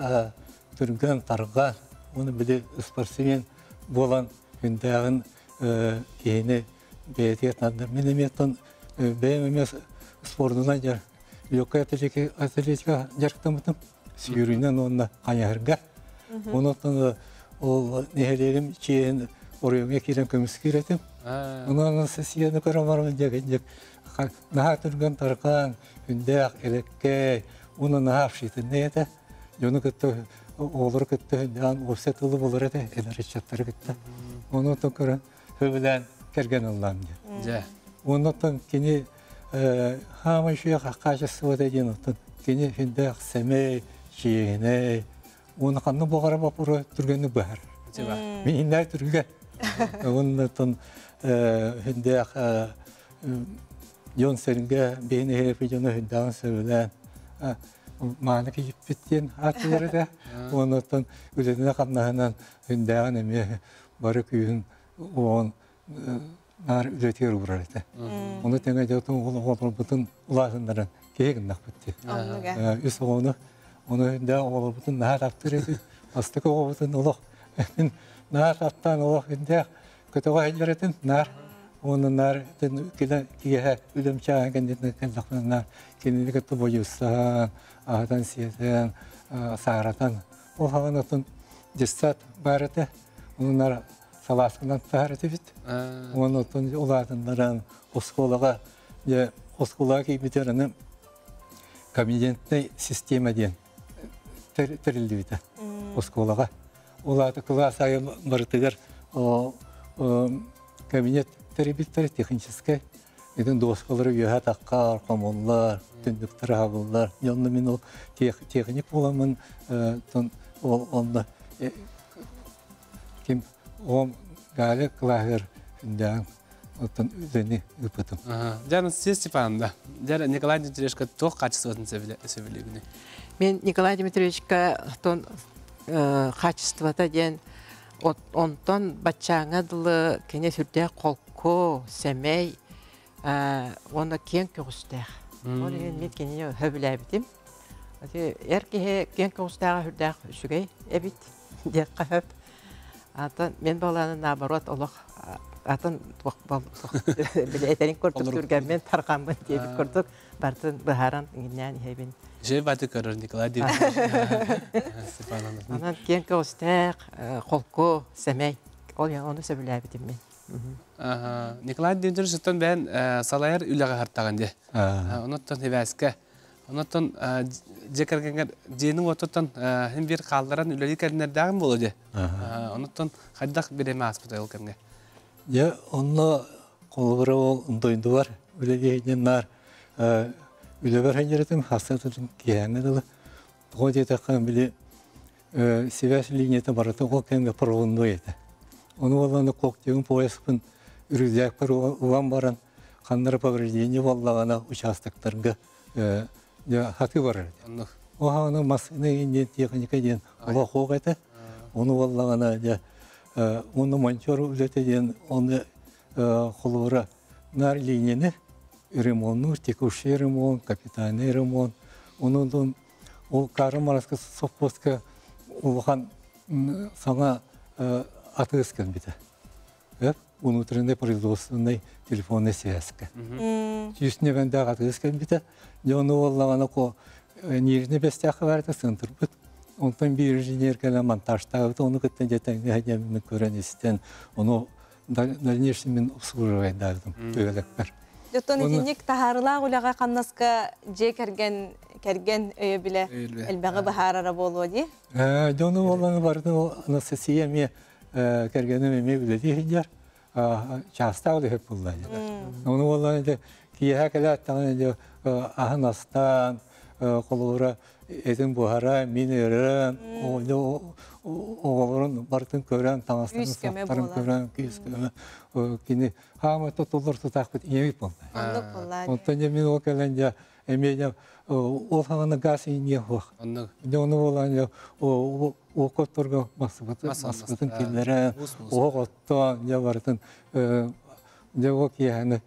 түрген тарған, оны біле спортсмен болан хүндәғын кейіне бәйетет надыр. Мен еметтен бәйім емес спордынан жар, легкая атлетика жарықтамытым, сүйірінен онына қанярға. Онықтан ол нәхелерім чейін орайыңа керен көміс керетім. Оны Анастасияны көремармын жек. Наға түрген тарған, хүндәқ, әлеккәй, оны наға апшитын нәйді. Жоны күтті, олар күтті, хүндәғын офсет ұлы болыр әді, әлі чаттары күтті. Оны тұн көрін, өбілән кәрген ұллан. Оны тұн кені хамай шүйе қаққажысы өді ден ұтын. кені хендек семей, шиегіне, оны қанны боғара бапыры түргені бәр. Меннәй түрген. Оны тон хендек Йон сәрінге бейіне хепі жоны хендағын сөйлен. Маны кейіп біттен атылары да. Оны тон үлетіне қамнағынан хендағын әме бары күйін оған нар үлетер ұрар еді. Оны тәңе жаутын оғылыр бұтын ұласындарын кейгіндақ бітті. Үс оны хендағын оғылыр бұтын нар аттыр еді. Астықы оғы бұтын ұлық. Нар аттан ұлық хендақ көтіға әйдер етін нар. Оны нар кеге үлім чағын кәндетіні кәндіқпен нар кенелі көтті бойысан, ағадан сиетен, сағаратан. Ол қаған отын жестат бар еді. Оны нар саласқынан бар еді бит. Оны отын ұладындарын осколаға кейбетеріні комедентный система ден тірілді біті осколаға. Олады класс айы бартығыр кабинет теребиттер технический. Эден доскалары үйәһә таққар, қамоллар, түндіктер хабыллар. Яны мен ол техник боламын, онда кем оғым галі қылағыр үндәң үзені үпітім. Жаны сіз Степанында, жары Николай Дмитриевичка тоқ качествосын сөйлегіне? Мен Николай Дмитриевичка качествода ден онтон бачаңа дылы кене сүрде қолко, сәмей, оны кен көғістәғ. Оны мен кене хөбілі әбітім. Әркеге кен көғістәғі хүрдәғ үшігей әбіт, декқа хөп. Мен баланы наоборот олық, атын білетерін көрдік түргенмен тарғанмын дебіт көрдік. Бартын бұхаран үңіннен ебін. Жай баты көрір Николай Дмитриевич. Анан кен көғістәғ, қолко, сәмей. Оны сөбілі әбітім мен. Николай Дмитриевич ұттан бән салайыр үліға харттаған де. Оныттан хевәскі. Оныттан жекергенген жейінің отыттан хем бір қалдыран үлі кәрінердәғын болу де. Оныттан қайдақ береме аспытай ол кәмге. Онны қолғыры ол ұндойынды бар. Үлі кейінен нар үлі бар хәнеретім хастатырын кейәңі дылы. Бұғы детаққан білі севәш линеті бараты ол кәмге пұрғынды еді. Оны оланы коктегін пояспын үріздәк бір ұлан баран қандыры повреждение болағана участықтарынға хаты бар еді. Оғаны масыны енден техника ден ұла қоқ әді. Оны болағана оны монтер үлеті ден оны құлғыры нар линияны ремонт, текущий ремонт, капитальный ремонт. Оның ол қарым арасқа совхозға ұлған саңа атыгыскен бита. Внутренний производственный телефонный связка. Чүйіснегенде атыгыскен бита. Жоны олағаны ко нижний бестяқы барды центр бұд. Онтан бір инженер кәлі монтажтағы оны күттен жетенге әдемін көрен естен. Оны дальнейший мен обслуживай дағдым. Өйлік бар. Жоттон етінік тахарылақ ұлаға қамнасқа же кәрген өйі біле әлбәғі бұхарара болу де? Жоны олағаны барды анастасия ме кәргенім еме біледі егендер. Часта олы хеп бұллайды. Оны олағаны кейі кәлі аттағаны ағын астан, қолуыра әзін бұхара, мен өрін, оғылырын бартын көрен, таңастарын сақтарын көрен, күйіскеме. Кені қамы тұтылыр тұтақ бұд емек болды. Онтан мен ол кәлінде әмейден ол қағаны газ ене қоқ. Оны олағаны оқып тұрғы масыбытын келдерін, оғыттан, бартын, о кейәні,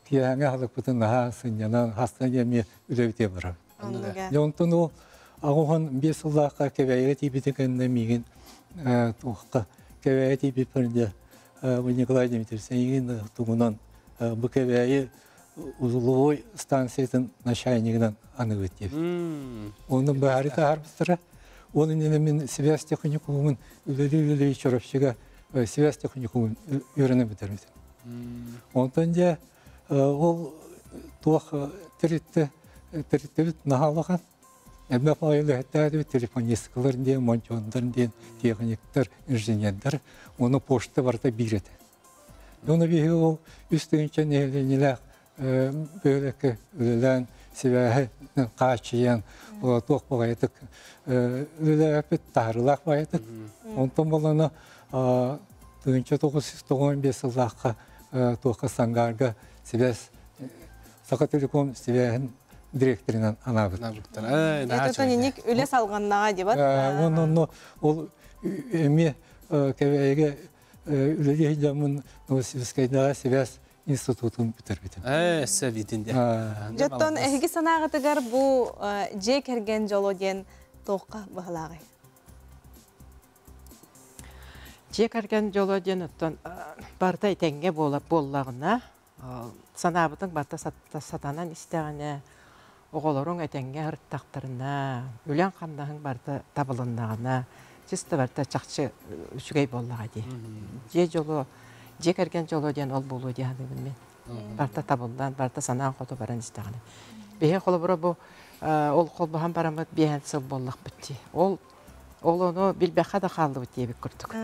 кейәңі қалып бұтын ағасын, хастан еме үләуте бұры. Онтан ол ағуған 5 жылдаққа кәвәйі тейбетігінді меген тұққа кәвәйі тейбет бірінде Николай Дмитриевич еген тұғынан бұл кәвәйі узловой станциятын начальнигінен анығы өттеп. Оның бәрі тағарбыстыра. Оның мен связь техникумын үлі чорапшыға связь техникумын үйрені бітірмедім. Онтан де ол тұқ тірітті нағалаған. Әмі қайылы әттәді телефонисткаларын ден, монтиондарын ден, техниктер, инженердер, оны пошты барда береді. Оны бейі ол үстігінші нәйленіләк бөлікі үлілән себя качиян туох багайтык үләпет тарылак багайтык. Онтон болана тыгынча 995 жылдакка туохка сангарга себя Сакателеком себя директорынан анабыт. Это ник үле салганнага деп ат. Онно ол эми кебеге үле жамын Новосибирскайда связь институтун битербитим. Сәвитинде. Жоттон эһиги санаагытыгар бу же керген жолу ден тоққа бахалагы. Же керген жолу ден оттон барта теңге боллагына санаабытың барта сатанан истегене оголорун этеңге ырттактарына үлен кандагың барта табылындагына чисто барта чакчы үчүгей боллага ди. Же керген жолу ден ол болуу дияны мен. Барта табылдан, барта санаан кото баран истегене. Беге колобура бу ол колбахан барамыт беен сыл боллак битти. Ол ону билбеха да калды бит дебик күрдүк.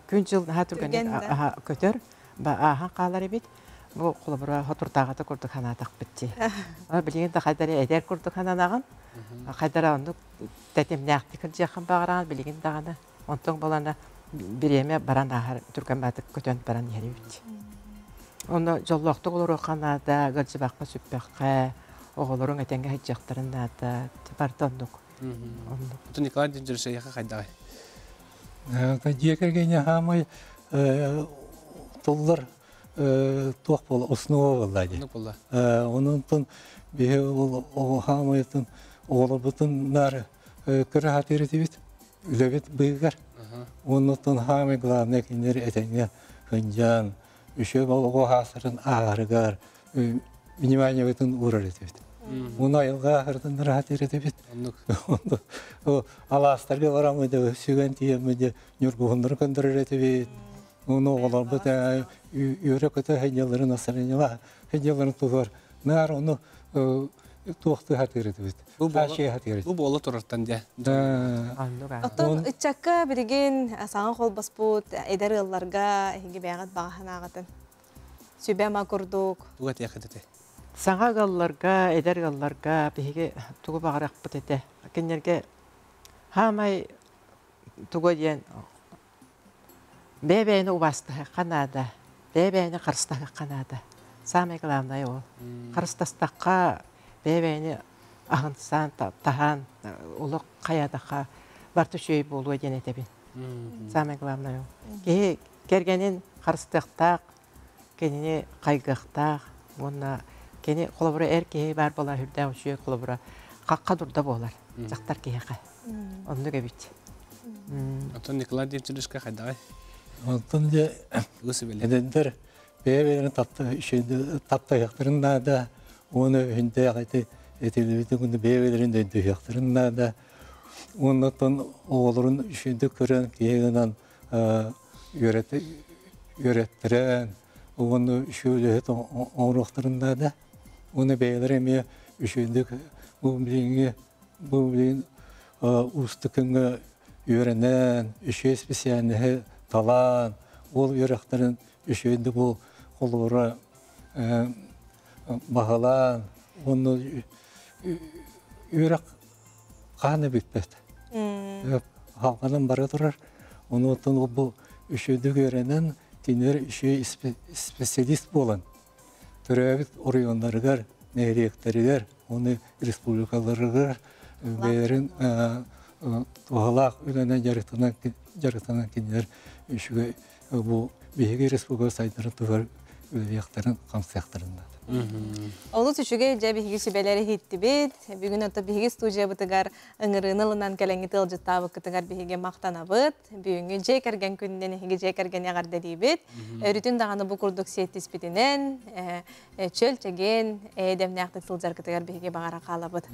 Күн жыл хатурген көтөр ба ахан калар бит. Бу колобура хотуртагата күрдүк ханатак битти. Билген да кайдары эдер күрдүк хананагын. Кайдара онду тетемнакты кыржакан багаран билген даганы. Онтон балана биреме баран ахар түркөн батык көтөн баран ярыбит. Оны жоллокту олору канада гылжыбакка сүппекке оголорун этенге хеджактарында да бартондук. Ту Николай Динжерше яка кайдагы. Жекергене хамай толлар туак бол основа болду. Онун бе ол хамайтын оголорбутун нар кыра хатиритибит. Үлебит быйгар. Онун хамай главный кинер этенге хынжан еще ого хасырын ағарығар, внимание бетін ұрар етебет. Оны айылға ағырдың рахат еретебет. Аластарға барамыды, сүйген тиеміде, нүргуғындар көндір еретебет. Оны оғылар бұты үйрі көті хәйделерін асырынела, хәйделерін тұғар. Нар оны туақты хат еретебет. Бұл болы тұрырттан де. Оттон ытчакка бірген саңа қол баспут, эдер ылларға хеге бәғат бағахан ағатын. Сөйбе ма көрдік. Туғат яқыдыды. Саңа ғалларға, эдер ғалларға бәге туғы бағарақ бұт еті. Кенерге хамай туғы дейін бәбәйіні ұбастығы қанады, бәбәйіні қарыстағы қанады. Самай ғаламдай ол. Қарыстастаққа бәбәйіні ағынсан, тахан, ұлық қаядаққа барты шөй болуы ден етебін. Самай ғаламдай ол. Кергенін қарыстықтақ, кеніне қайғықтақ, онына кені қолабыра әр кейі бар болар, хүрдәу шөй қолабыра қаққа дұрда болар, жақтар кейіға. Онды көбіт. Антон Николай Динчерішке қайдағай? Антон де әдендер бәйбәйін таптаяқтырында да, оны үнді ағайты етелебетін күнді бәйбәйлерін дөйді яқтырында да, оннан оғылырын үшінді көрін кейігінен үйреттірін, оны үшілі оңырықтырында да, оны бәйлеріме үшінді бұл білген ұсты күнгі үйренен, үші спесиялығы талан, ол үйректірін үшінді бұл қолуыра бағалан, оны үйрек қаны бітпеді. Халқанын бары тұрар, оны отын бұл үшінді үйренен тенер үші специалист болан. Түрәбіт орионларығар, нәйректерігер, оны республикаларығар, бәрін туғалақ үйленен жарықтанан кенер үшіге бұл бейге республика сайдарын тұғар өліяқтарын қамсияқтарында. Олы түшіге жа бейгі сөбелері хетті бет, бүгін өті бейгі студия бұтығар ұңырынылынан кәләңі тыл жыттабы күтігар бейге мақтана бұт, бүйінгі жай кәрген күнінен еге жай кәрген яғарды дей бет, өрітін дағаны бұл күрдік сеттес бетінен, чөл чәген, әдемнәқті тыл жар күтігар бейге бағара қала бұт.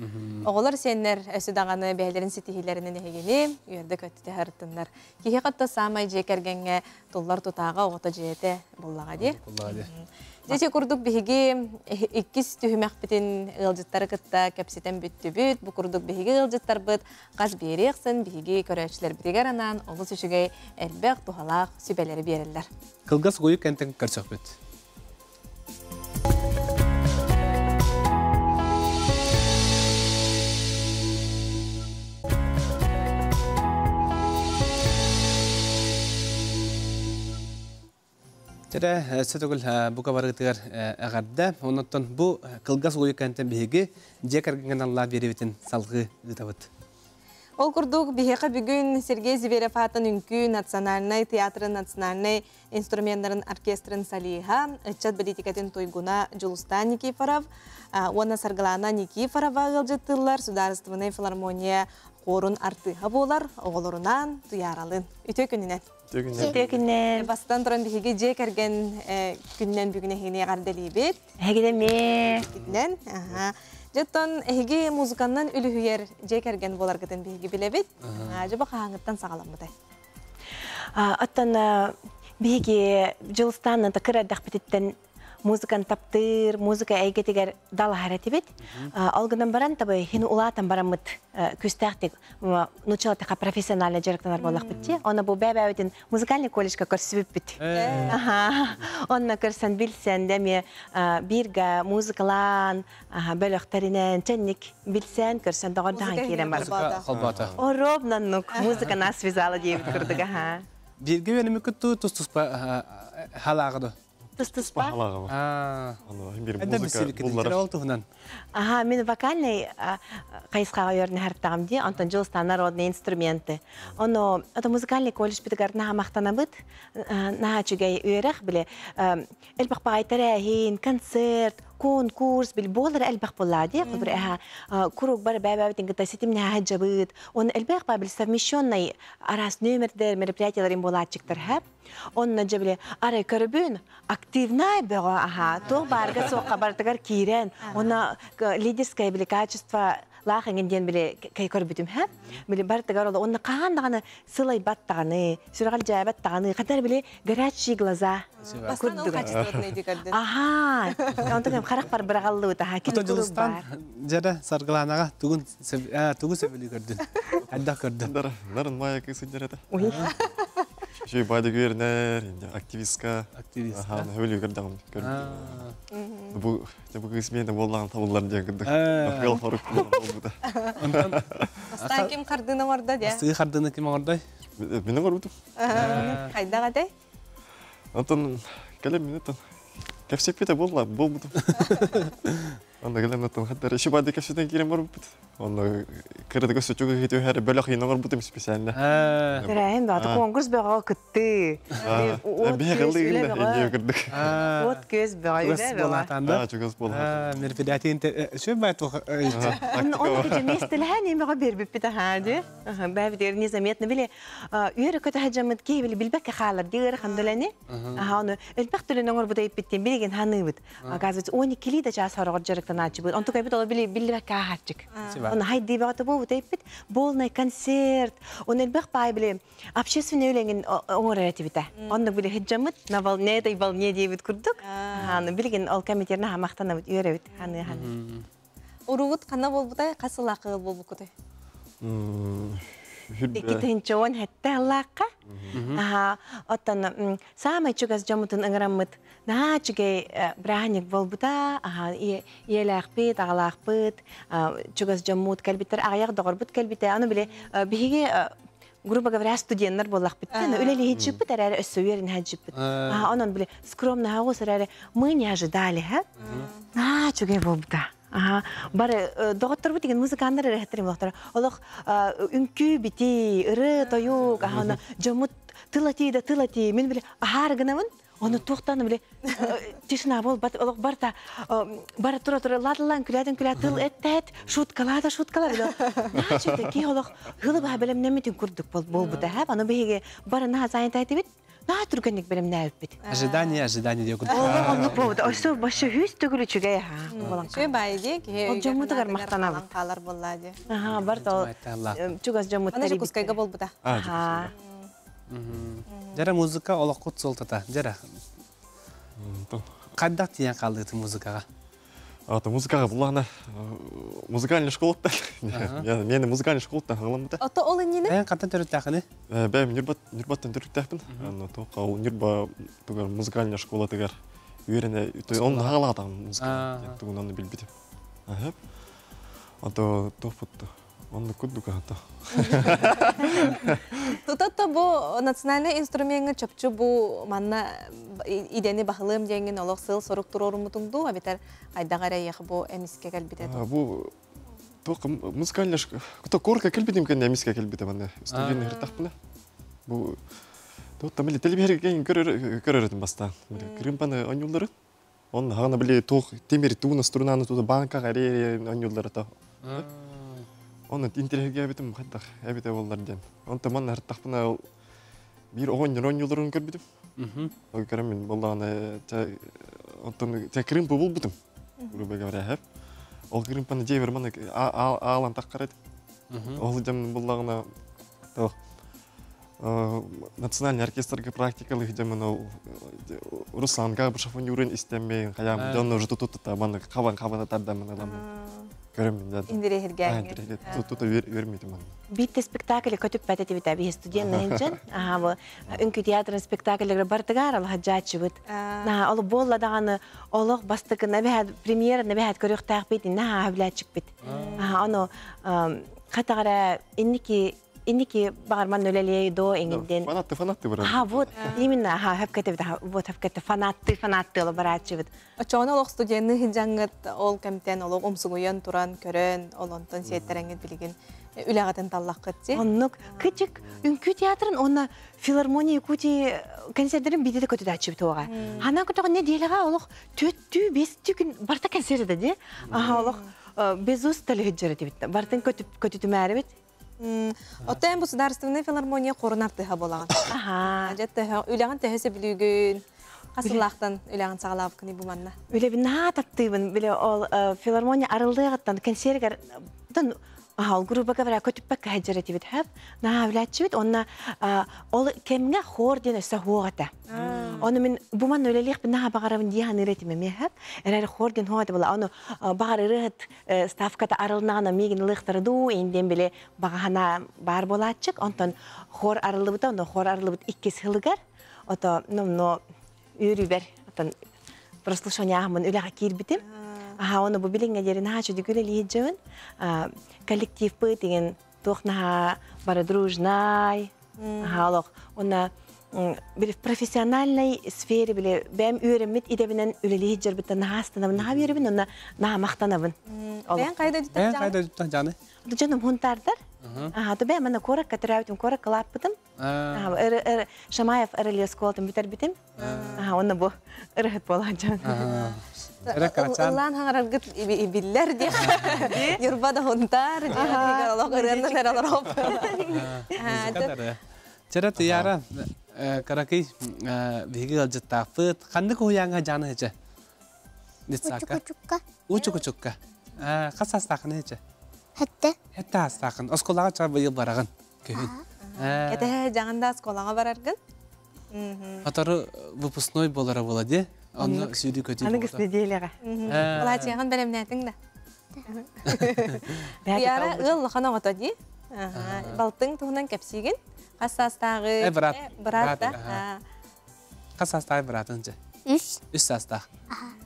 Оғылар сенлер өсі дағаны бәйлерін сетихилерінен егені, үйерді көтті әріттінлер. Кейі қатты самай жай кәргенге тұллар тұтаға оғыта жайеті боллаға де. Жете күрдік бейге иккис түйімәк бітін ғылжыттары күтті кәпсетен бүтті бүт, бұл күрдік бейге ғылжыттар бұт, қаз бейрексін бейге көрәшілер бітігер анан, олыс үшіге әлбәқ тұғалақ сүбәлері берілдер. Қылғас қойы кәнтің көрсек бүт. Тәрі сөтігіл бұқа барғытығар әғарда, оныттан бұл қылғас ойы кәнтен бейге жек әргенген алла беребетін салғы ғытабыд. Ол күрдік бігеқі бүгін Сергей Зверев атын үнкі национальный театрын, национальный инструменттарын оркестрын салиға, үтчат политикатын тойгуна Джулустан Никифоров, оны сарғылана Никифорова ғылжеттілер, Сударственный филармония қорын артыға болар, оғылырынан тұяралын. Үте күнінен. Төгінен. Бастан тұран бігеге жек әрген күннен бүгіне хейіне ғардали бет. Әгедеме. Күннен. Жеттон эһиги музыканнан үлүһүер жекерген болар гытын биһиги билебит. Жаба хаңыттан сагаламыдай. Аттан биһиги Жылстаннан такырдах битеттен музыкан таптыр, музыка әйгетигер дала харатибит. Алгынан баран табы хин улатан барамыт күстәхтик нучалатыга профессиональный жарыктанар болак битти. Аны бу бәбәүден музыкальный колледжга көрсүп бит. Онна көрсән билсән дәме бирга музыкалан бөлөктәринен тенник билсән көрсән дагырдан кирен бар. Холбата. Оробнанук музыка нас связала дип күрдүг ха. Бирге бені мүкітті тұс-тұспа халағыды. Тұс-тұспа? Әді бісі бікетіңтер ол тұғынан? Мен вокальный қайысқаға өріне әрттағым де, онтан Жылстан народные инструменты. Оны музыкальный колледж бітігар наға мақтана бұд, наға чүгей үйерек біле, әлбақ бағайтар әйін, концерт, конкурс бил болар әлбәк буллади кыбыр курук бар бәбәбитин гыта сетимне хаҗабыт он әлбәк бабил совмещенный арас номердер мероприятияларын булачыктыр һәп он җәбле ара көрбүн активная бәга то барга сока бартыгар кирен она лидерское биле качество лаханген ден биле кай көрбүтүм һәп биле бартыгар ол оны кагандаганы сылай баттаганы сүргал җабат таганы катар биле горячие глаза Бастан ол качествотный дигерден. Онтон харак бар биргаллы өтө ха кит Жылстан жада саргыланаға тугун сөбүлү көрдүн. Адда көрдүн. Нарын мая кысы жарата. Жүй байды көрнер, активистка. Активистка. Өлі көрдім. Бұл кысменде болған табыларын жеңгірді. Ақыл қорық болды. Бастан кем қардыны орда де? Бастығы қардыны кем ордай? Менің орбытым. Қайдаға де? Антон, кәлем мен антон. Кәпсеп беті болбытым. Анда кәлем антон, қаттар іші байды кәпсетен керем орбыт. Оны кірді көсі чүгі кету әрі бөлі қиынан орбытым специально. Тірәйін бағы конкурс бағы күтті. Бе қылды кілді, әне өкірдік. От көз бағы үйді бағы. Чүгіз болды. Мероприятиен шөп бай тұқ. Оны кәжеместілі немеға бербіп біті хади. Бәбідер незаметні біле. Үйері көті хаджамыд кей біле білбәкі қалар дейір қандыләне. Оны әлбәқ түлін оңыр бұдай біттен білеген ханы бұд. Қазбет 12 лида жас арығыр жарықтан ачы бұд. Он тұқай бұд олы білбәкі ағатчық. Он хайди бағаты бұл тайпит, болнай концерт. Он элбэх бай биле общественный өлеңін оңыр әретибіті. Онны биле хиджамыт, на волне дай волне дейбіт күрдік. Билеген ол комиттерна хамақтана бұд үйеребіт. Уруғыт қана бол бұдай, қасыл ақыл бол бұқыды? Икитінші он хәтті Аллаққа. Оттан самай чугас жамытын ыңырамыт. Наға чугай браханик бол бұта, еләқ бет, ағалақ бет, чугас жамут кәлбеттер, ағаяқ доғыр бұт кәлбеттер. Аны біле бігі грубо говоря, студенттер болақ бітті. Өлелі хеджіп біт, әрі өссі өрін хеджіп біт. Онын біле скромны хауыз әрі мы не ожидали, наға чугай бол бұта. Бары доғыттыр бұт деген музыкандар әрі олық үнкі біті, ұры, тойук, жамут тылати, мен біле ағарғынамын. Оны тоқтаны біле, тишина бол, барта, бара тұра, ладылан күләдін тыл әт, шуткалада біле. Начықты, кей олық ғылы баға білем нәметін күрдік бол бұда, аны бейге бара наға зайын тәйті бет, наға түргенік білем нәуіп бет. Ожидание де күрдік. Оны болды, ойсы башы хүз түгілі чүгей, Шөй байды, ол жамутығар мақтана бұд. Қалар болады. Барта, чүгаз жамут Оны жүкускайға бол бұда. Жара музыка олақ құт солтата, жара. Қайдақ тиян қалдығы музыкаға? Музыкаға бұлағына музыкальный школытта. Мені музыкальный школытта ғылымды. Ото ол нені? Қаттан түріттәқіні? Бәйім нүрбаттан түріттәқпін. Нүрба музыкальный школа тігер үйеріне, оны ғалағатағын музыкальный. Оны білбедім. Ото тоқпытты. Он кудука хата. Тутатта бу национальный инструментге чөпчү бу манна идени бахылым деңин олох сыл сорук турорумутуңду абитер айдагара ях бу эмиске келбите. Бу только музыкальный кто корка келбитим кен эмиске келбите мана. Студийный хыртакпына. Бу тут там или телевизорге көрөрөтүм бастан. Кримпаны онюлдары. Он хана биле тох темир туна струнаны туда банка гаре онюлдары та. Он интернетке битим хаттак. Эбите болдар ден. Он таман хыртакпына бир онюлдарын көрбүтүм. Ой керемин болданы онтон крим бул бутум. Грубо говоря, ол кримпаны жебер мана алан таккарат. Ол жам боллагына национальный оркестрге практикалык жаман Руслан Габышев юрин истемейин каям жонно уже тут мана кабан тардамын алам. Көрөмүн да. Индирехирге. Тут вермейтим аны. Битте спектакль көтүп бәтәти бит әби студентный инжен. Бу үнкү театрын спектакльләре бартыгар ал хаҗачы бит. На ал болла даганы олог бастыгы нәбәһәт премьера нәбәһәт көрөктәк бит. На хәбләчик бит. Аны хатагара инники барман нөлелей до иңден. Фанатты бара. Вот именно хәпкәтә бит. Вот хәпкәтә фанатты ла барачы бит. Очоно олох студентны хинжаңгыт ол кемтен олог омсугуян туран көрөн олонтон сеттереңет билген үләгатын таллаккыт ти. Оннук кичик үнкү театрын онна филармония кути концерттерин бидеде көтүдәчү бит ога. Хана көтөгөн не диелега олох 4-5 күн барта концертте ди. Олох безус телехиджерет бит. Бартын көтүтүмәре бит. Оттен государственный филармония корунартыга болаган. Жатты үләган тәһәсе билүгүн. Касыллахтан үләгән сагалап кыны бу манна. Үле бина таттыбын биле ол филармония арылдыгыттан концертгер ал группага бара көтүппәк хаҗарат бит хәп. На авлатчы бит онна ол кемгә хор дин эсә хугата. Оны мен бу ман үлелек бина багарабын диян иретиме мехәп. Эрәр хор дин хугата була. Аны багарырыт ставката арылнагына мигин лыктырду инден биле багана бар булачык. Онтон хор арылыбыта, онда хор арылыбыт 2 сылгар. Ото но үрүбер. Отон прослушание амын үләгә кирбитим. Оны бу билингә дерин хачы дигүле лиҗәвен. Коллектив бит деген тохна бара дружнай. Халык оны бир профессиональный сфере биле бәм үрәмит идебенен үлеле җирбиттен хастынабын ха беребин оны на мактанабын. Бән кайда диттә җаны? Кайда диттә җаны? Җаным хунтардар. То бәм менә корак катыравтым корак кылаппытым. Шамаев эреле сколтым битер битем. Оны бу эрәт булачак. Улан хаңаргыт биллер ди. Юрбада хунтар ди. Аллах өрәннән нәрәләр ап. Чәрәт яра каракай биге алҗаттафыт ханды коянга җаны һәҗә. Нитсака. Учук-учукка. Касастакны һәҗә. Хәтта астакын. Осколага чабы ел бараган. Көһин. Кете җагында сколага бараргын. Атары выпускной болара булади. Аны сүди көтү. Аны гысны диелеге. Була җагын белемнәтең дә. Яра ыл хана гата ди. Балтың туһунан кепсиген. Касастагы брат да. Касастагы братынча. Үс. Үс саста.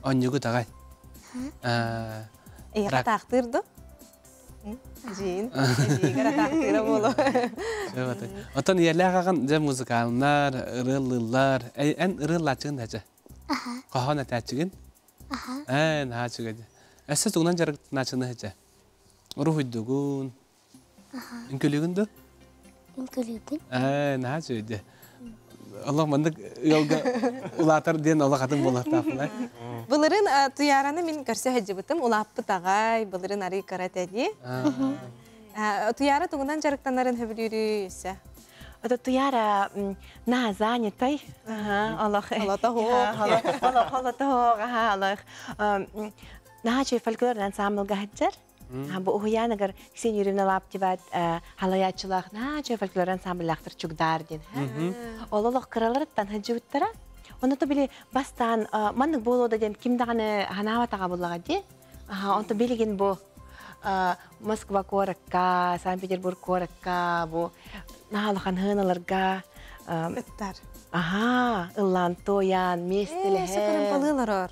Онюгу тагай. Тактырды. Жин. Жигара тактыра боло. Отон ерләгән дә музыкалнар, рыллар, эн рыллачын дәҗә. Кахана тәчиген. Нәчиге. Әсә туган жарык начыны һәҗә. Рухиддугун. Инкелегендә? Инкелеген. Нәчиге. Allah mandık yolga ulatır diyen Allah kadın bolar tafılay. Bulurun tuyarаны min көрсө hajibıtım ulapı tağay, bulurun arı karatedi. Tuyara tuğundan jarıktanların höbülürü ise. Это tuyara на занятой. Allah Allah. Нахачи фольклор ансамбль гахаджар. Bu uyan agar sen yürüne laptibat halayatçılıq nahacı folklor ansambllaqtır çugdar din. Olalıq kıralarıttan hacıvıttara. Onu da bile bastan manık bolu da dem kimdağını hanava tağa bulağa di. Onu da bilgin bu Moskva korakka, Sankt Petersburg korakka, bu nahalıqan hınalarga. Öttar. Illan, toyan, mestili. Sıkırın balığılar var.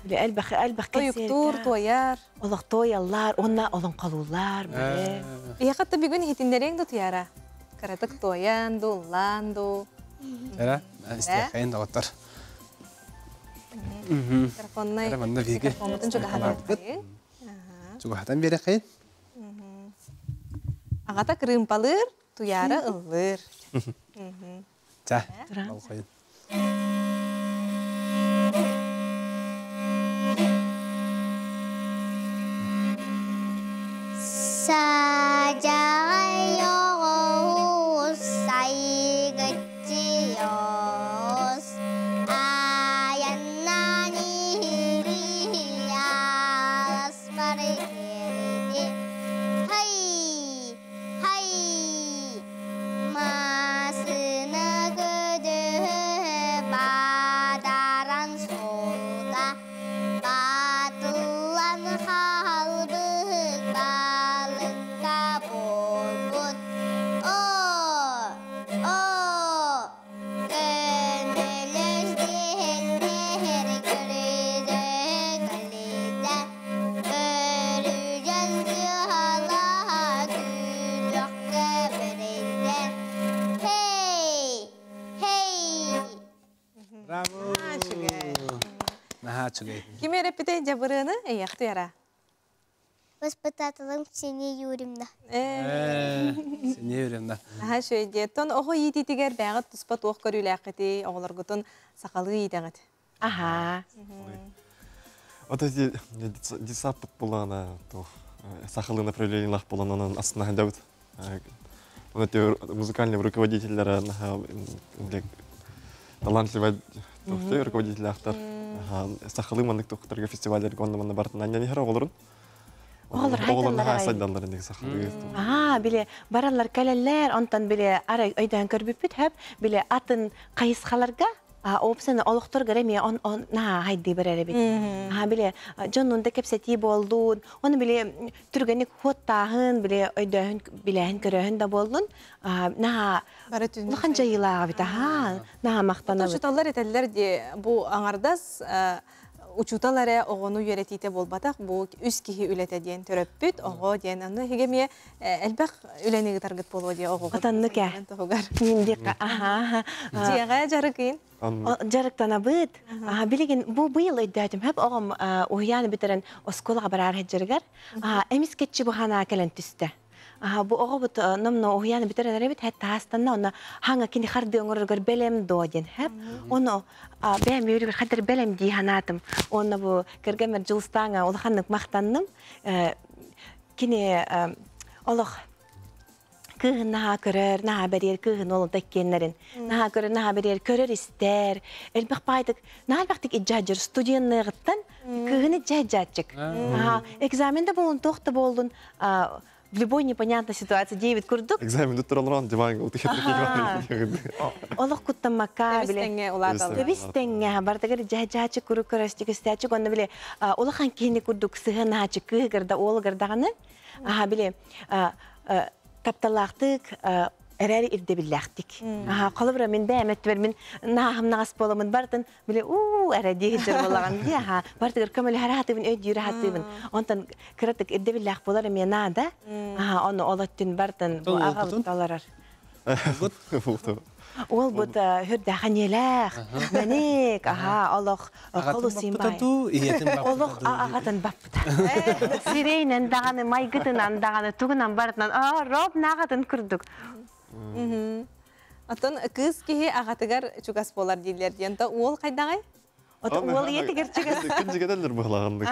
Биле әлбәх Тоюктур, тояр. Олох тоялар, онна олон калуулар биле. Яқатта бүгін хитиннерен ду тияра. Каратык тоян, дуллан ду. Эра, истехайн дагыттар. Телефоннай. Телефонна биги. Телефоннан чуга хатан. Чуга хатан бере кайын. Ағата крымпалыр, туяра ыллыр. Та, ал кайын. 사자요 사이겠지요 아얀나니 리야 스파르게리 하이 하이 마스나 그드 바다란 소가 바둘란 할브 발은 가볼뿐 오 그늘을 시행해를 그리들 걸리다 그를 연주하라 그렇게 버리네 헤이 헤이 Браво. Наха чугай. Киме репите жабырыны, эяқ туяра. воспитателем Ксения Юрьевна. Сене үйренна. Аха шөйде. Тон оғы ететігер бәғыт тұспат оқ көрілі әқеті, оғыларғытын сақалы етеғіт. Ага. Вот эти дисапыт булана, то сахалы направлениях булана астына хәндәүт. Вот эти музыкальные руководители, талантливые руководители автор. Сахалы мандык тоқтарға фестивальдер гоннаманы бартынан яны хара олырын. Олар сайданлар инде сахалы. Биле баралар кәләләр, онтан биле арай өйдән көрбүп һәп, биле атын кайыскаларга опсын олуқтор гәреме он хайди берәре бит. Биле жоннунда кепсети болдун. Оны биле түргәник хоттагын биле өйдән биләһен көрәһен дә болдун. Бары түн. Лаханча йылага бит. Мактана. Учуталар этәлләр де бу аңардас учуталары оғыну үйретейте болбатақ, бұл үз кихи үлеті дейін төрөппүт, оғы дейін, аны хегеме әлбәқ үләнегі таргыт болу дейін оғығы. Атанны кә? Мендек, Тияға жарықын? Жарықтана бұд. Білеген, бұл бұйыл өйдәдім, әп оғым ұяны бітерін осколаға барар хеджергер, әміз кетші бұхана кәлін түсті. Бу ого бут номно уяны битерен ребит хәтта хастанна оны ханга кини харды оңоргор белем доден хәп оны бәм юри хәтер белем ди ханатым оны бу кергемер җылстанга ул ханнык мактанным кини олох кыгын наха көрөр наха берер кыгын ол теккеннерин наха көрөр наха берер көрөр истер элбек байдык наалбактык иҗаҗыр студенныгыттан кыгыны җаҗачык экзаменде болун тохта болдун в любой непонятной ситуации 9 курдук. Экзамен доктор Алран диванга утыхет. Олох куттамака биле. Тебистеңге улаталы. Тебистеңге бардагар жаачы куру көрөстүк стачы гонна биле. Олохан кени курдук сыгыначы кыгырда ол гырдаганы. Биле тапталактык эрери ирде биллахтик. Калыбра мен бәмет бер мен нахым нагас боламын бартын биле эреди хижер болаган ди бартыгыр көмөл харатыбын өй юратыбын. Онтан кыратык ирде биллах болар мен нада. Оны олаттын бартын агалталар. Ол бут хөрдә ханелах. Мәник, Аллах кылысым бай. Аллах агатын бапта. Сирейнен даганы майгытынан даганы тугынан бартынан роб нагатын күрдүк. Атын кыз кихи ағатыгар чугас болар дейлер дейін. Ол қайдағай? Ол етігер чугас. Күнжі кәдәлдер бұғылағандық.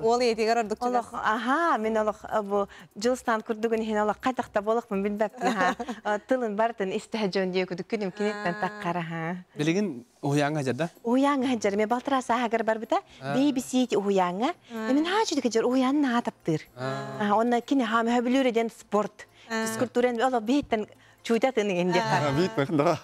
Ол етігер ордық чугас. Мен олық жылыстан күрдігін хен олық қайдақта болықпын білбәппін. Тылын бартын істәжон дей күдік күнім кенеттен таққара. Білеген ұяңға жада? Ұяңға жар. Мен балтыраса ағар бар біта. Бейбісейті ұяңға. Мен хачыдық жар ұяңын атаптыр. Оны кені хамы хөбілер еден спорт. Физкультурен олық бейттен чуйтатын инде. Бит да.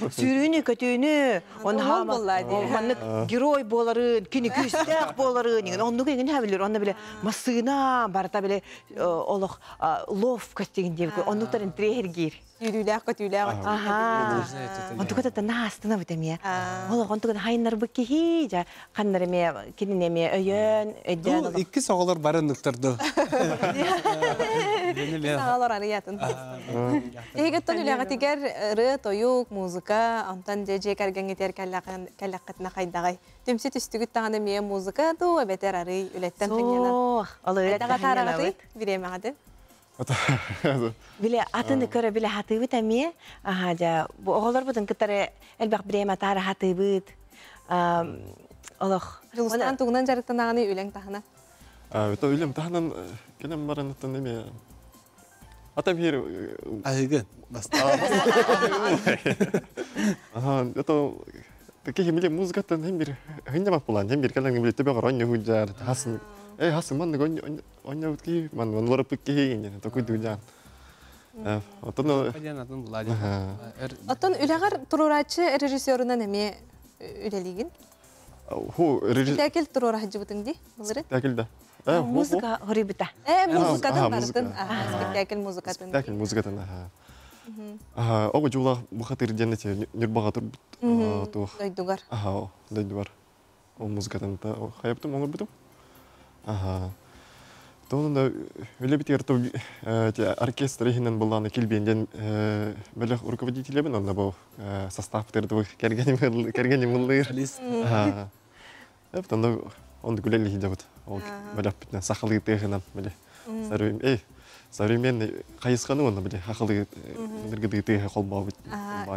Сүйрүүнү көтүүнү он Ол хама болла дии. маннык герой боларын, кини күстәк боларын, деген онну кеген хабилер, онны биле масына барта биле олох лов кастеген деп, оннуктарын трехергир. Үйрүләк көтүләк. Ага. Онтуката настына битемия. Олох онтуката хайнар быкки жа каннарыме кининеме өйөн, өйдөн. Бұл икі соғылар барын нүктірді. Саңалар арыятын. Егеттен үләға тигер ры, тойук, музыка, антан же кәрген етер кәләққатына қайдағай. Түмсі түстігіт тағаны мие музыка ду, әбетер ары үлеттен түңгені. Олы Әдіға тарағаты, биремеғады. Биле атын көрө биле хатыбыт әме, жа оғылар бұдың кітары әлбәқ бірема тары хатыбыт. Олық. Жылыстан туғынан жарықтан ағаны үләң тағына. Это Уильям Тахнан, келем баран это неме. Атам хир. Айгын. Ага, это такие миле музыка тан химбир. Хиннама план, химбир келен миле тебе гаронья худжар. Хасын. Хасын ман онья утки, ман варап ки гене, такой дуджан. Отон Оттон үләғар турурачы режиссерынан әме үләлеген? Ху режиссер. Тәкел турора хаджыбытың ди? Тәкел да. Музыка хорибыта. Музыкатын музыка. барытын. Спектакль музыкатын. Спектакль музыкатын. Ого жула бухатыр денете нюрбага турбут. Дойдугар. Дойдугар. О музыкатын та хаяптым оңор бутум. Тонда үлебитер то оркестр ихинен буланы килбенден белех руководителебен онда бу составтерди кергени мыллыр. Тонда онда гүлели хидебут. Ол белех битне сахалы техинен беле. Современный кайысканы онда беле хакылы нергеди техе колбабыт.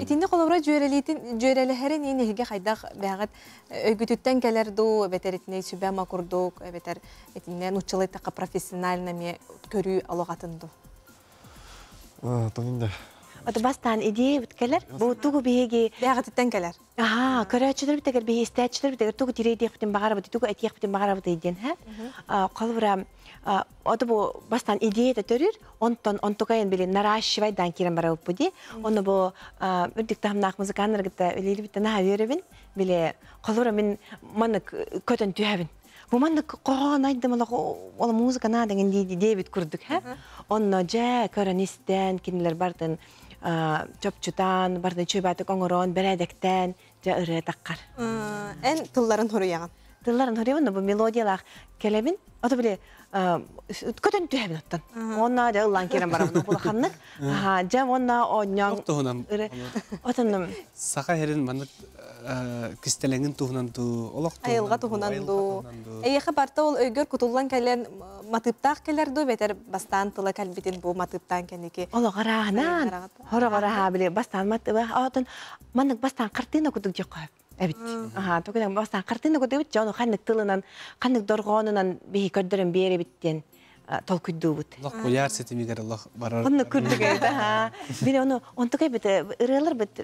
Итинде колобра жөрелехерин энеге хайдак багат өйгүтүттен келерду бетеритне сүбәма курдук бетер этинне нучылы така профессионально ме көрүү алыгатынды. Тонинде. Ото бастан идея биткелер, бу тугу биһиги Багаттан келер. Көрөчүлөр битегер бейстечилер битегер тугу тирейдик битен багара бит, тугу этиек битен багара бит иден, Калбыра ото бу бастан идея да төрүр, онтогайын биле наращивайдан кирен бара бudi. Оны бу үрдүк тамнак музыкандар гыта үлели битен хаверебин, биле калбыра мен маны көтөн түһәбин. Бу маны когон айдым ол музыка на деген идея бит курдук, Онно жа көрөнистен кинилер бардын чөпчүтан, бардын чөбаты коңорон, бередектен, жа ыры таккар. Эн тылларын хоруяган. Тылларын хоруяган, бу мелодиялар келебин, ото биле көтөн түһәбин оттан. Онна да ыллан керен барабын, бул ханнык. Жа онна оньяң. Отоным. Сака херин маны кистеленген туһунан ту, олох ту. Айылга туһунан ту. Эйхе барта ол өйгөр кутуллан келен матыптак келерду бетер бастан тыла калбитин бу матыптан кенеки. Ологарахнан. Хорогораха биле бастан матыба. Отон мандык бастан картина кутук жок. Эбит. Токудан бастан картина кутук жону ханнык тылынан, ханнык доргонунан бихи көддөрөн бере биттен толкуйдубут. Лох кояр сетимигер лох барар. Онны күрдүгө да. Биле оны онтукай бит ырылар бит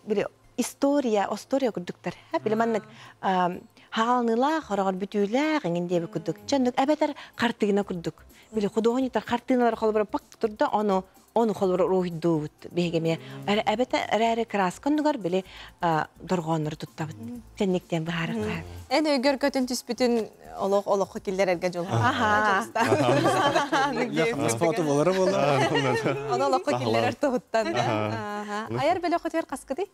биле история күрдүктөр. Биле мандык хаалныла хорогор бүтүлэ гэнде күрдүк. Жандык эбетер картына күрдүк. Биле худогонитар картыналар холбор пак турда onu холбор рухидубут бегеме. Эбетер эре краскандыгар биле доргонор туттабыт. Тенниктен баарга. Эн өйгөр көтөн түспүтүн олох киллерерге жол. Фото болары болар. Оны олох киллерер туттан. Аяр беле хотер каскыды?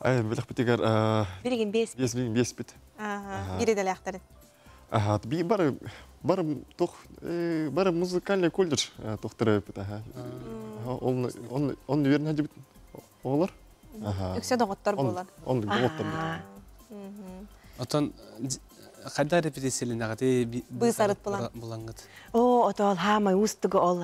Белех битигер Билеген бес бит. Биределе актарын. Би бар музыкальный колледж тохтыры бит. Он верно дебит. Олар? Үксе доготтор болар. Он доготтор. Отон кайда репетициялинагы бысарыт булангыт. Отол хамай устугу ол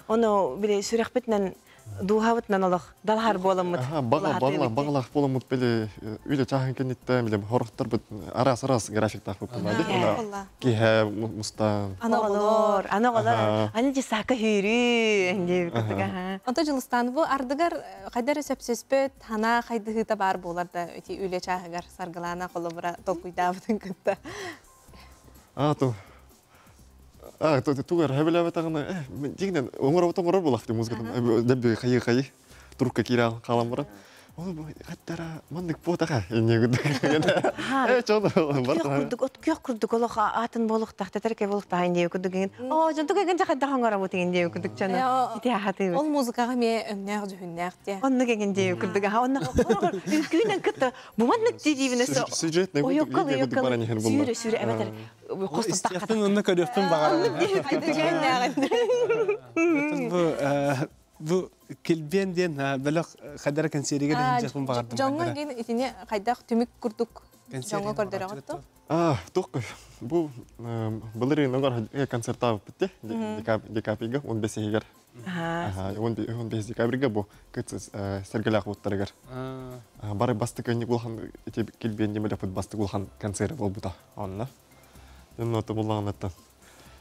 Оны биле сүрөкбетнен дуһабытнан олох далхар боламыт. Багалах боламыт биле үйлө чахын кенетте биле хорохтор бит арас график тахып булады. Киһе мустан. Анаголор. Аны же сака хүрү энди кытыга. Онто жылыстан бу ардыгар кайдар сөпсөспөт хана кайдыгыта бар боларда өти үйлө чахыгар саргылана колобура толкуйдабытын кытта. Тугар хабелабы тагына дигнен оңор булакты музыкадан дебби кайы. трубка кире қалам баран. Оны хаттара мандык потаға не күдік. Күйек күрдік олық атын болық тақты тәрке болық тағын деу күдік. О, жонтық еген жақын тағын ғара бұтеген деу күдік жаны. Ол музыкаға ме өмнәғ жүхіннәғ де. Онны кеген деу күдік. Онны күйінен күтті. Бұманнық дейдейбінесі. Сюжетный күдік баран ехен болар. Сүйрі, әбәтір. Истияқтың онны көріптің бағарым. Бу келбенден бөлөк хадара консериге жакын багардым. Жаңга ген итине кайдак түмүк курдук. Жаңга көрдөр агатты. Ток. Бу былыры ногар концертта битти. Декабрьга 15-ге. 15 декабрьга бу кытсыз Сергелак буттарыгар. Бары бастык өндүк булган келбенде мелеп бастык булган концерт болбута. Анна. Юнноту булганаттан.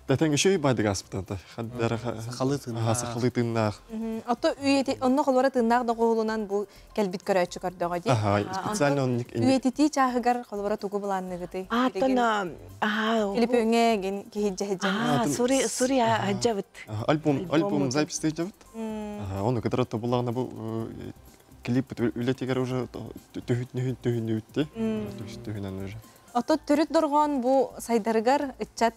Тәтәң еще и байды гаспытанта. Хаддара сахалы тыннақ. Ото үйети, онны қолбара тыннақ да қолынан бұл кәлбит көрәтші көрдіға де. Специально он... Үйетити чағығар қолбара тұғы бұланны ғыты. Аттана... Келіп өңе ген кейджі хеджі. Сурия хаджабыт. Альбом записты хаджабыт. Оны кадаратта бұлағына бұл клип үлетегер уже түхін үтті. Түхінен уже. Ото түріт дұрған бұл сайдарығар, үтчат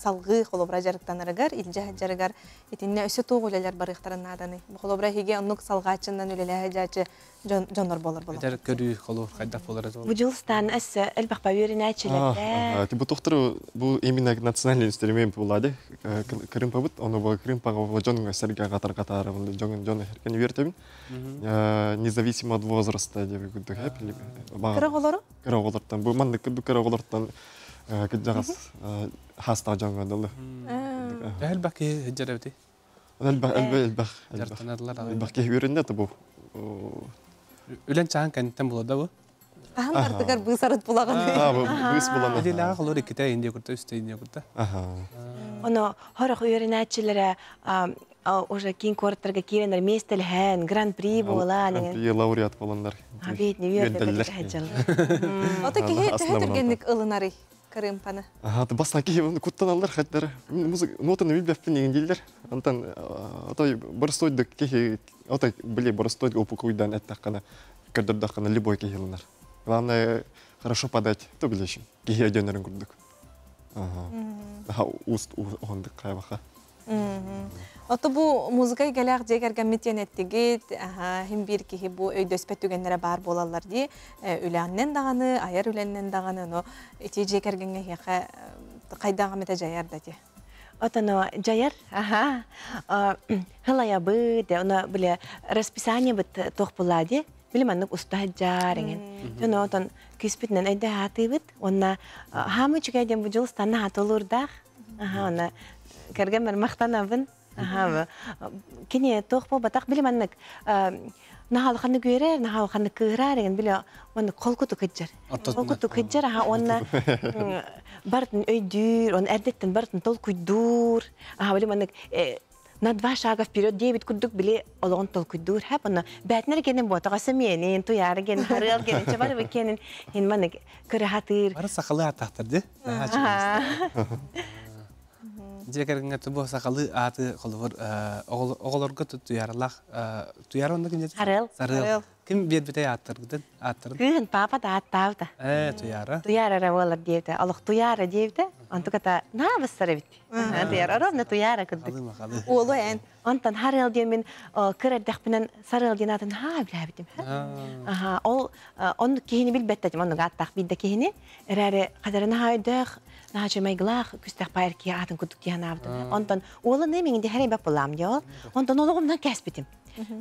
салғы қолыбыра жарықтанырығар, илжі жарығар, етінне өсі тоғы өлелер барықтарын наданы. Бұл қолыбыра хеге онық салғачынан өлелі әжачы жонор болар болар. Әдер көрі қолуыр қайдақ болар әді. Бұл жылыстан әсі әлбақпа өрін әчіледі. Бұл тоқтыры, бұл именно национальный инструмент болады. Крым пабыт, оны бұл Крым пағығы жоныңа сәрге қатар-қатар, жоны әркен вертебін. Независимо от возраста, деп күдді әп. Кірі қолары? Кірі қоларттан. Бұл маңды күдді кірі қоларттан жағас хаста жаңға дылы. Әлбақ ке жар әуді? Әлбақ. Жартанадылар. Әлбақ ке өрінді бұл. Үлен чағын кәнеттен болады бұл? Ағын артығар бұғысарыт бұлаған. Бұғыс бұланы. Әделіға қолыр екіті енде күрді, үсті енде күрді. Оны хорық өрін әчілері уже кейін корттарға керенер местелген, гран-при болан. Гран-при лауреат боландар. Бетіне өрділер әчілі. Ота кеге түргенлік ылынары Крымпаны? Басына кеге күттен алдар қайттары. Нотаны білбәппін еген дейлдер. Антан бұрыстойды кеге, ота біле бұрыстойды опықуйдан әттіққаны, көрдірдіққаны любой кеге ылынар. Главное, хорошо подать, то білешім. Кеге өденерін күрдік. Уст оғындық қайбақа. Ото бу музыкай галак жегерген митен эттигит, хим бир кихи бу өйдөспөт түгенлere бар болалар ди, үләннен даганы, аяр үләннен даганы, но эти жегергенге хеха кайдагы мете жаяр да ди. Отано жаяр, хылая бы, де она биле расписание бит тох булади, биле маннык уста жарingen. Жана отон киспитнен айда хаты бит, онна хамы чигайден бу жылстанна хатолурдах. Она кергемер мактанабын. Кене тоқпо батақ білем аннық нахалқаны көрер, нахалқаны кығырар еген біле оны қолқұты күджер. Қолқұты күджер, оны бартын өйдүр, оны әрдеттен бартын тол күйдүр. Білем аннық на 2 шага вперед 9 күддік біле олығын тол күйдүр. Оны бәтінер кенен ботағасы менен, туяры кенен, харыл кенен, чабары бекенен, ен маннық көрі хатыр. Бары сақалы атақтырды. Жекергенге түбі сақалы аты қолығыр оғылырғы тұярлақ. Тұяр онда кім жеді? Сарыл. Кім бет-бітей аттырғыдың? Күн папа да аттауды. Тұяры? Тұяры олар дейді. Олық тұяры дейді. Онтықата набыстары бітті. Тұяры, ровно тұяры күддік. Олы ән. Онтан харыл дейін мен кірердіқпінен сарыл дейін атын біле бітім. Ол оны кейіні білбеттәдім. Оны аттақ білді кейіні. Әрәрі қадарына хайдық. Нахачы майгылақ күстәқ пайырки атын күдік дейін абды. Онтан олы немеңінде әрей бәп болам дей ол. Онтан олығымдан кәс бітім.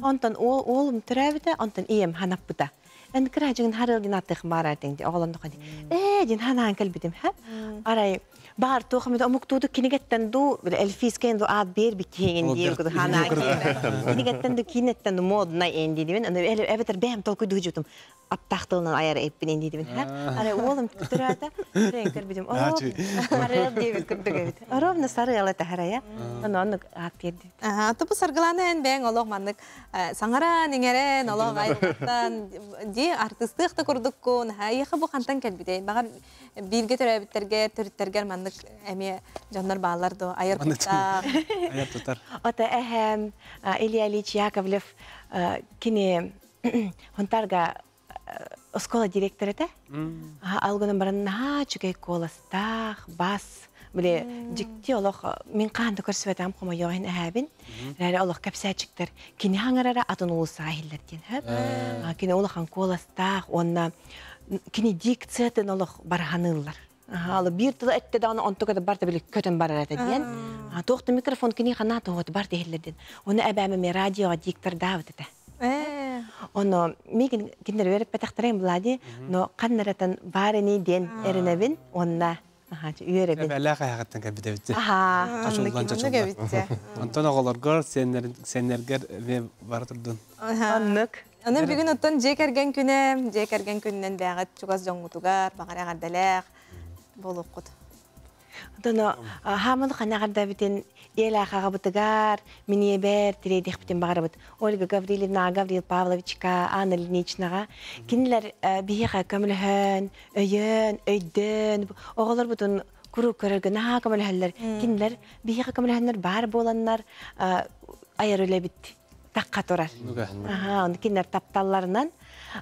Онтан олым түрәбіті, онтан ием ханап бұта. Әнді кірәжігін харыл дейін аттықым бар әрдеңді. Оғылымды қойды. Дейін ханаған кәл бітім. Арай бар тоқымды омуктуду кинегеттен ду эльфискен ду ад бер бикеген дей күді ханаған кені. Кинегеттен ду кинеттен ду модына энди дейін. Әбетер бәм толкуйду жүтім. аптақтылынан аяр эппинен дейдім. Ара олым тұрата, түрен көрбедім. Арыл дейбет күрдігебет. Ровно сары алы тахарая. Оны ат берді. Атыпы саргыланы бәң олог маннык саңара неңерен олог айылғаттан ди артыстықты күрдік көн. Ехі бұл қантан кәлбедейін. Бағар бирге төрәбіттерге, түріттергер маннык әме жандар бағаларды айыр құттақ. Аяр тұтар. Ота әхәм Илья Ильич Яковлев кіне хонтарға оскола директор ете. Алғының баран чүгей коластақ, бас. Біле, жікте олық, мен қанды көрсібетім қома йоғын әбін. Рәрі олық кәпсәчіктер. Кені хаңарара атын ұлыса әйілдерден. Кені олыққан коластақ, онна кені дикциятын олық барғанылар. Алы bir tılı ette de onu ontuğa barda bile kötün barar ediyen. Toğdu mikrofon kini xana toğdu barda ehlerden. Onu əbəmime radyo diktor davet ete. Onu migin kinder verip petaqtırayım buladi. No qannaratan barani den erinebin onna. Üyerebin. Əlaqa həqiqətən qəbid evitti. Onu qəbitsə. Anton oğalargar, senlerger ve baratırdın. Anlık. Onun bir gün otun jekergen künnen bəğət çuqaz jonğutugar, bağara qardalaq. Болуп код. Доно хамыл ханагарда битен эла хагабытыгар, мине бер тиредих битен багарабыт. Ольга Гавриловна, Гаврил Павловичка, Анна Ильиничнага кинилер бияга көмөлһөн, өйөн, өйдөн, оголор бутун куру көрөргөн көмөлһөллөр. Кинилер бияга көмөлһөннөр бар боланнар аяр өле бит. Такка турар. Он кинилер тапталларынан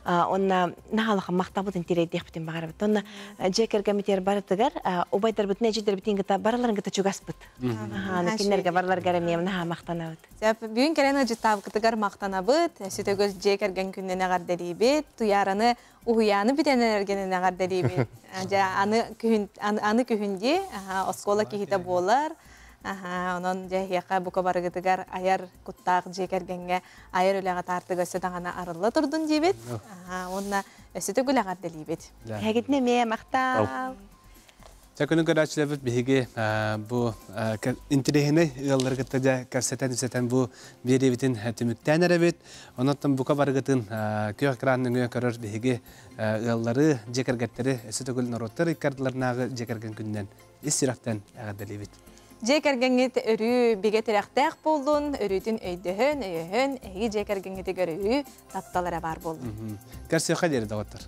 онна нахалыха мактабытын тиредих битен багарабыт. Онна жекер комитер барытыгар, обайдар бит нежидер битин гыта бараларын гыта чугаспыт. Кинерге барлар гарамем наха мактанабыт. Сәп бүгүн керене житабы кытыгар мактанабыт, сөтөгөз жекерген күннене гарделибит, туяраны уяны битенергенене гарделибит. Аны күһүнде оскола кихите болар. Onun jehiyaka buka barıgıtıgar ayar kuttaq jekергenge ayar öleğe tartıgı södağına arılı turdun debet. Onna ösütü güleğe delibet. Hegitne meye maqtav. Çakının kadar bihige bu intirihine yıllar gıttaca kafseten bu bir evitin tümükten erebet. Ondan buka barıgıtın köy ekranının köy karar bihige yılları jekergetleri ösütü gül norotlar ikardılarına jekergen günden istiraktan delibet. Jekergengit örü bige terektaq boldun, örütün öydühün, öyühün, egi jekergengit örü taptalara var boldun. Kersi xadir dağıtır.